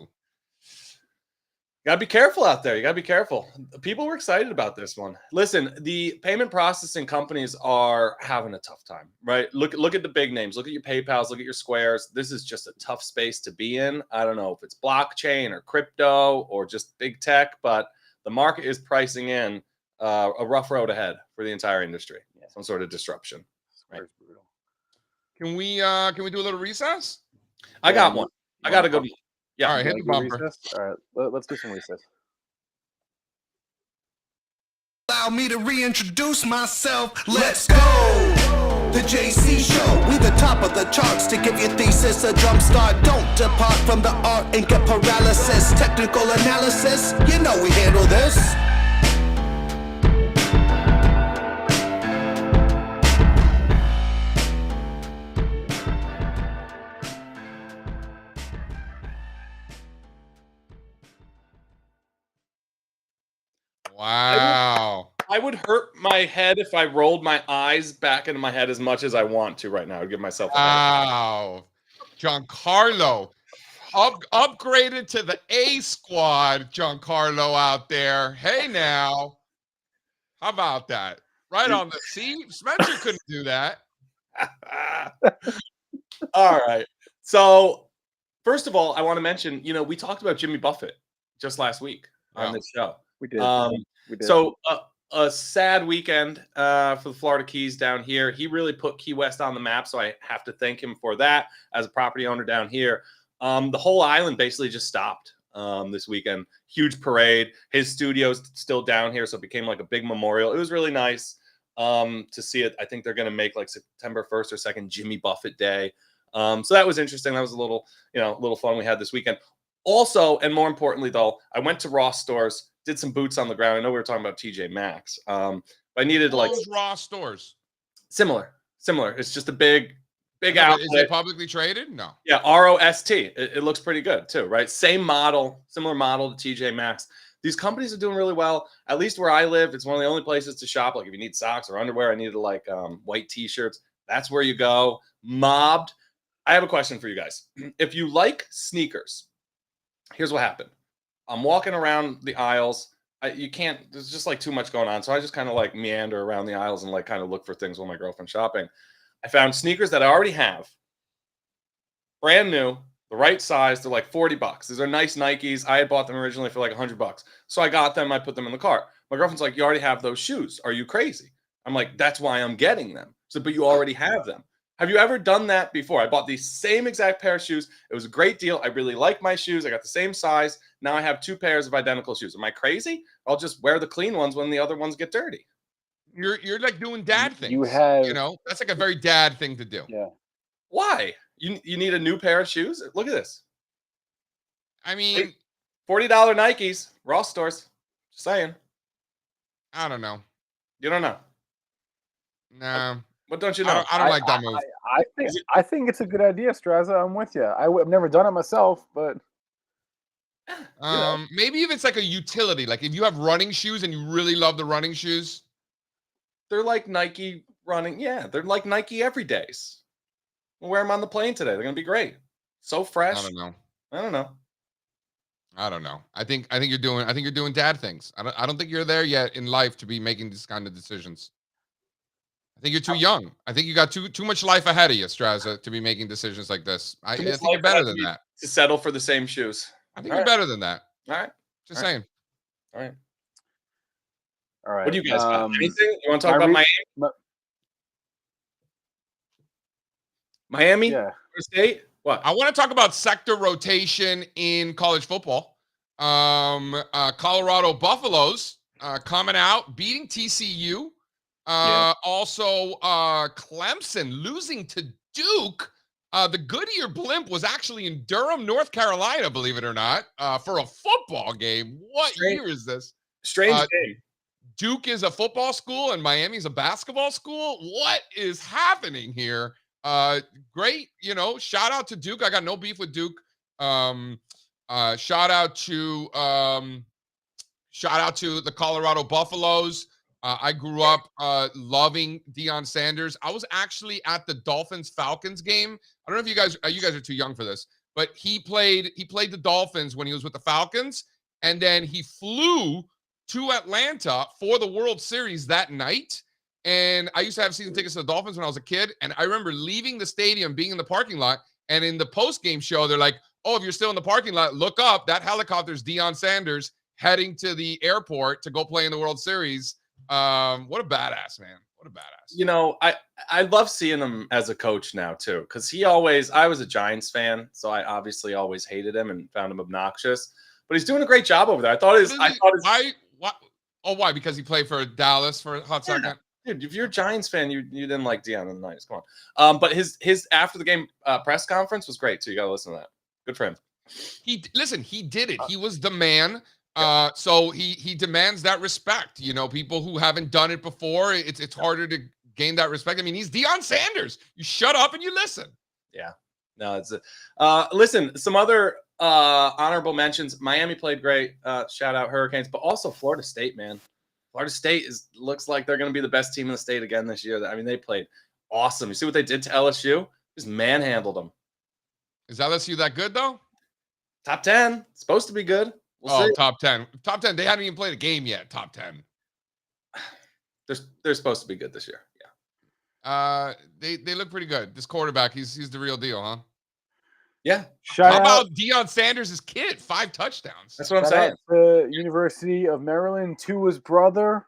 You gotta be careful out there. You gotta be careful. People were excited about this one. Listen, the payment processing companies are having a tough time, right? Look at the big names. Look at your PayPals. Look at your Squares. This is just a tough space to be in. I don't know if it's blockchain or crypto or just big tech, but the market is pricing in a rough road ahead for the entire industry. Yeah. Some sort of disruption. Right?
Can we do a little recess?
I got one. I got a good one. Yeah.
All right, hit the bumper.
All right, let's do some recess.
Allow me to reintroduce myself. Let's go. The JC Show. We the top of the charts to give your thesis a jump start. Don't depart from the art and get paralysis. Technical analysis. You know we handle this.
Wow.
I would hurt my head if I rolled my eyes back into my head as much as I want to right now. I'd give myself a
wow. Giancarlo upgraded to the A squad. Giancarlo out there. Hey now. How about that? Right on the see? Spencer couldn't do that.
All right. So first of all, I want to mention, we talked about Jimmy Buffett just last week on this show.
We did. We did.
So a sad weekend for the Florida Keys down here. He really put Key West on the map, so I have to thank him for that as a property owner down here. The whole island basically just stopped this weekend. Huge parade. His studio's still down here, so it became like a big memorial. It was really nice to see it. I think they're going to make like September 1st or 2nd Jimmy Buffett Day. So that was interesting. That was a little fun we had this weekend. Also, and more importantly, though, I went to Ross stores, did some boots on the ground. I know we were talking about TJ Maxx. But I needed
Who owns Ross stores?
Similar. It's just a big
Is
outlet.
it publicly traded? No.
Yeah, ROST. It looks pretty good too, right? Same model, similar model to TJ Maxx. These companies are doing really well. At least where I live, it's one of the only places to shop. Like if you need socks or underwear, I needed like white t-shirts. That's where you go. Mobbed. I have a question for you guys. If you like sneakers, here's what happened. I'm walking around the aisles. There's just like too much going on. So I just kind of like meander around the aisles and like kind of look for things while my girlfriend's shopping. I found sneakers that I already have. Brand new, the right size. They're like $40. These are nice Nikes. I had bought them originally for like $100. So I got them. I put them in the cart. My girlfriend's like, you already have those shoes. Are you crazy? I'm like, that's why I'm getting them. So, but you already have them. Have you ever done that before? I bought the same exact pair of shoes. It was a great deal. I really like my shoes. I got the same size. Now I have 2 pairs of identical shoes. Am I crazy? I'll just wear the clean ones when the other ones get dirty.
You're like doing dad things.
You
know, that's like a very dad thing to do.
Yeah.
Why? You need a new pair of shoes? Look at this.
I mean,
$40 Nikes, Ross stores. Just saying.
I don't know.
You don't know?
No.
What don't you know?
I don't like that move.
I think it's a good idea, Strazza. I'm with you. I've never done it myself, but
maybe if it's like a utility, like if you have running shoes and you really love the running shoes.
They're like Nike running. Yeah, they're like Nike everydays. We'll wear them on the plane today. They're gonna be great. So fresh.
I don't know.
I don't know.
I think you're doing dad things. I don't think you're there yet in life to be making these kind of decisions. I think you're too young. I think you got too much life ahead of you, Strazza, to be making decisions like this. I think you're better than that.
To settle for the same shoes.
I think you're better than that.
All right.
Just saying.
All right.
All right.
What do you guys got? Anything? You want to talk about Miami? Miami?
Yeah.
State? What?
I want to talk about sector rotation in college football. Colorado Buffaloes coming out, beating TCU. Also, Clemson losing to Duke. The Goodyear Blimp was actually in Durham, North Carolina, believe it or not, for a football game. What year is this?
Strange game.
Duke is a football school and Miami's a basketball school. What is happening here? Great, shout out to Duke. I got no beef with Duke. Shout out to the Colorado Buffaloes. I grew up loving Deion Sanders. I was actually at the Dolphins-Falcons game. I don't know if you guys are too young for this, but he played the Dolphins when he was with the Falcons, and then he flew to Atlanta for the World Series that night. And I used to have season tickets to the Dolphins when I was a kid, and I remember leaving the stadium, being in the parking lot, and in the post-game show, they're like, oh, if you're still in the parking lot, look up. That helicopter's Deion Sanders heading to the airport to go play in the World Series. What a badass, man. What a badass.
I love seeing him as a coach now too, because I was a Giants fan, so I obviously always hated him and found him obnoxious, but he's doing a great job over there.
Why? Because he played for Dallas for a hot second?
Dude, if you're a Giants fan, you didn't like Deion in the 90s. Come on. But his after the game press conference was great too. You got to listen to that. Good for him.
He did it. He was the man. So he demands that respect. People who haven't done it before, it's harder to gain that respect. I mean, he's Deion Sanders. You shut up and you listen.
Yeah. No, it's listen, some other honorable mentions. Miami played great. Shout out Hurricanes, but also Florida State, man. Florida State looks like they're going to be the best team in the state again this year. I mean, they played awesome. You see what they did to LSU? Just manhandled them.
Is LSU that good though?
Top 10. Supposed to be good. We'll see.
Top 10. Top 10. They haven't even played a game yet. Top 10.
They're supposed to be good this year.
Yeah. They look pretty good. This quarterback, he's the real deal, huh?
Yeah.
How about Deion Sanders' kid? 5 touchdowns.
That's what I'm saying.
The University of Maryland, Tua's brother,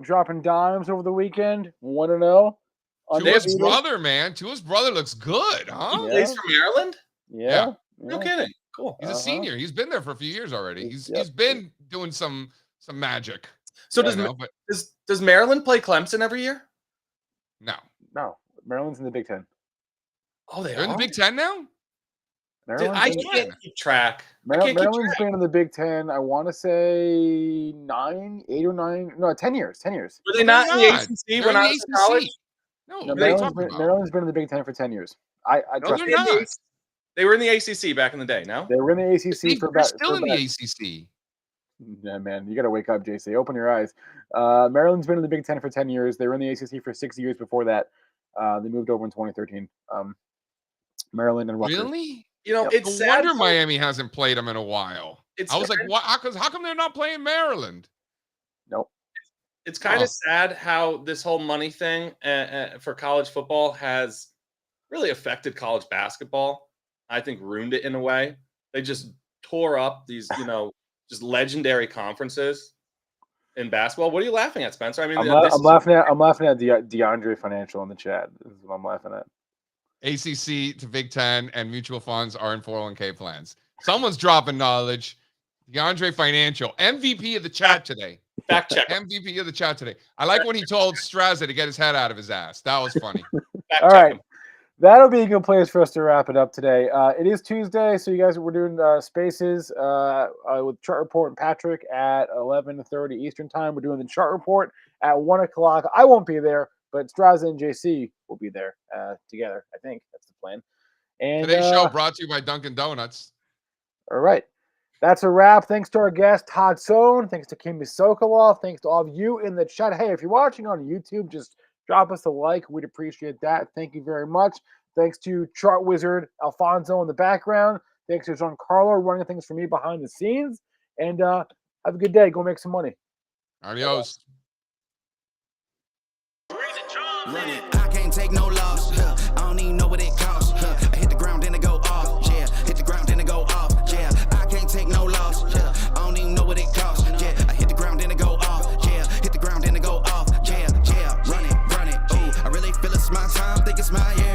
dropping dimes over the weekend. 1-0.
Tua's brother, man. Tua's brother looks good, huh?
He plays for Maryland?
Yeah.
No kidding. Cool.
He's a senior. He's been there for a few years already. He's been doing some magic.
So does Maryland play Clemson every year?
No.
No. Maryland's in the Big Ten.
Oh,
They're in the Big Ten now?
Dude, I can't keep track.
Maryland's been in the Big Ten, I want to say 10 years. 10 years.
Were they not in the ACC when I was in college?
No,
Maryland's been in the Big Ten for 10 years. I trust
they're not.
They were in the ACC back in the day, no?
They were in the ACC
They're still in the ACC.
Yeah, man, you got to wake up, JC. Open your eyes. Maryland's been in the Big Ten for 10 years. They were in the ACC for 6 years before that. They moved over in 2013. Maryland and Rutgers.
Really?
You know, it's
no wonder Miami hasn't played them in a while. I was like, what? How come they're not playing Maryland?
Nope.
It's kind of sad how this whole money thing for college football has really affected college basketball. I think ruined it in a way. They just tore up these, just legendary conferences in basketball. What are you laughing at, Spencer? I mean,
I'm laughing at DeAndre Financial in the chat. This is what I'm laughing at.
ACC to Big Ten and mutual funds are in 401k plans. Someone's dropping knowledge. DeAndre Financial, MVP of the chat today.
Fact check.
MVP of the chat today. I like when he told Strazza to get his head out of his ass. That was funny.
All right. That'll be a good place for us to wrap it up today. It is Tuesday, so you guys, we're doing Spaces with Chart Report and Patrick at 11:30 Eastern Time. We're doing the Chart Report at 1 o'clock. I won't be there, but Strazza and JC will be there together. I think that's the plan. And
today's show brought to you by Dunkin' Donuts.
All right. That's a wrap. Thanks to our guest, Todd Sohn. Thanks to Kimmy Sokoloff. Thanks to all of you in the chat. Hey, if you're watching on YouTube, just drop us a like. We'd appreciate that. Thank you very much. Thanks to Chart Wizard Alfonso in the background. Thanks to Giancarlo running things for me behind the scenes. And have a good day. Go make some money.
Adios.
I can't take no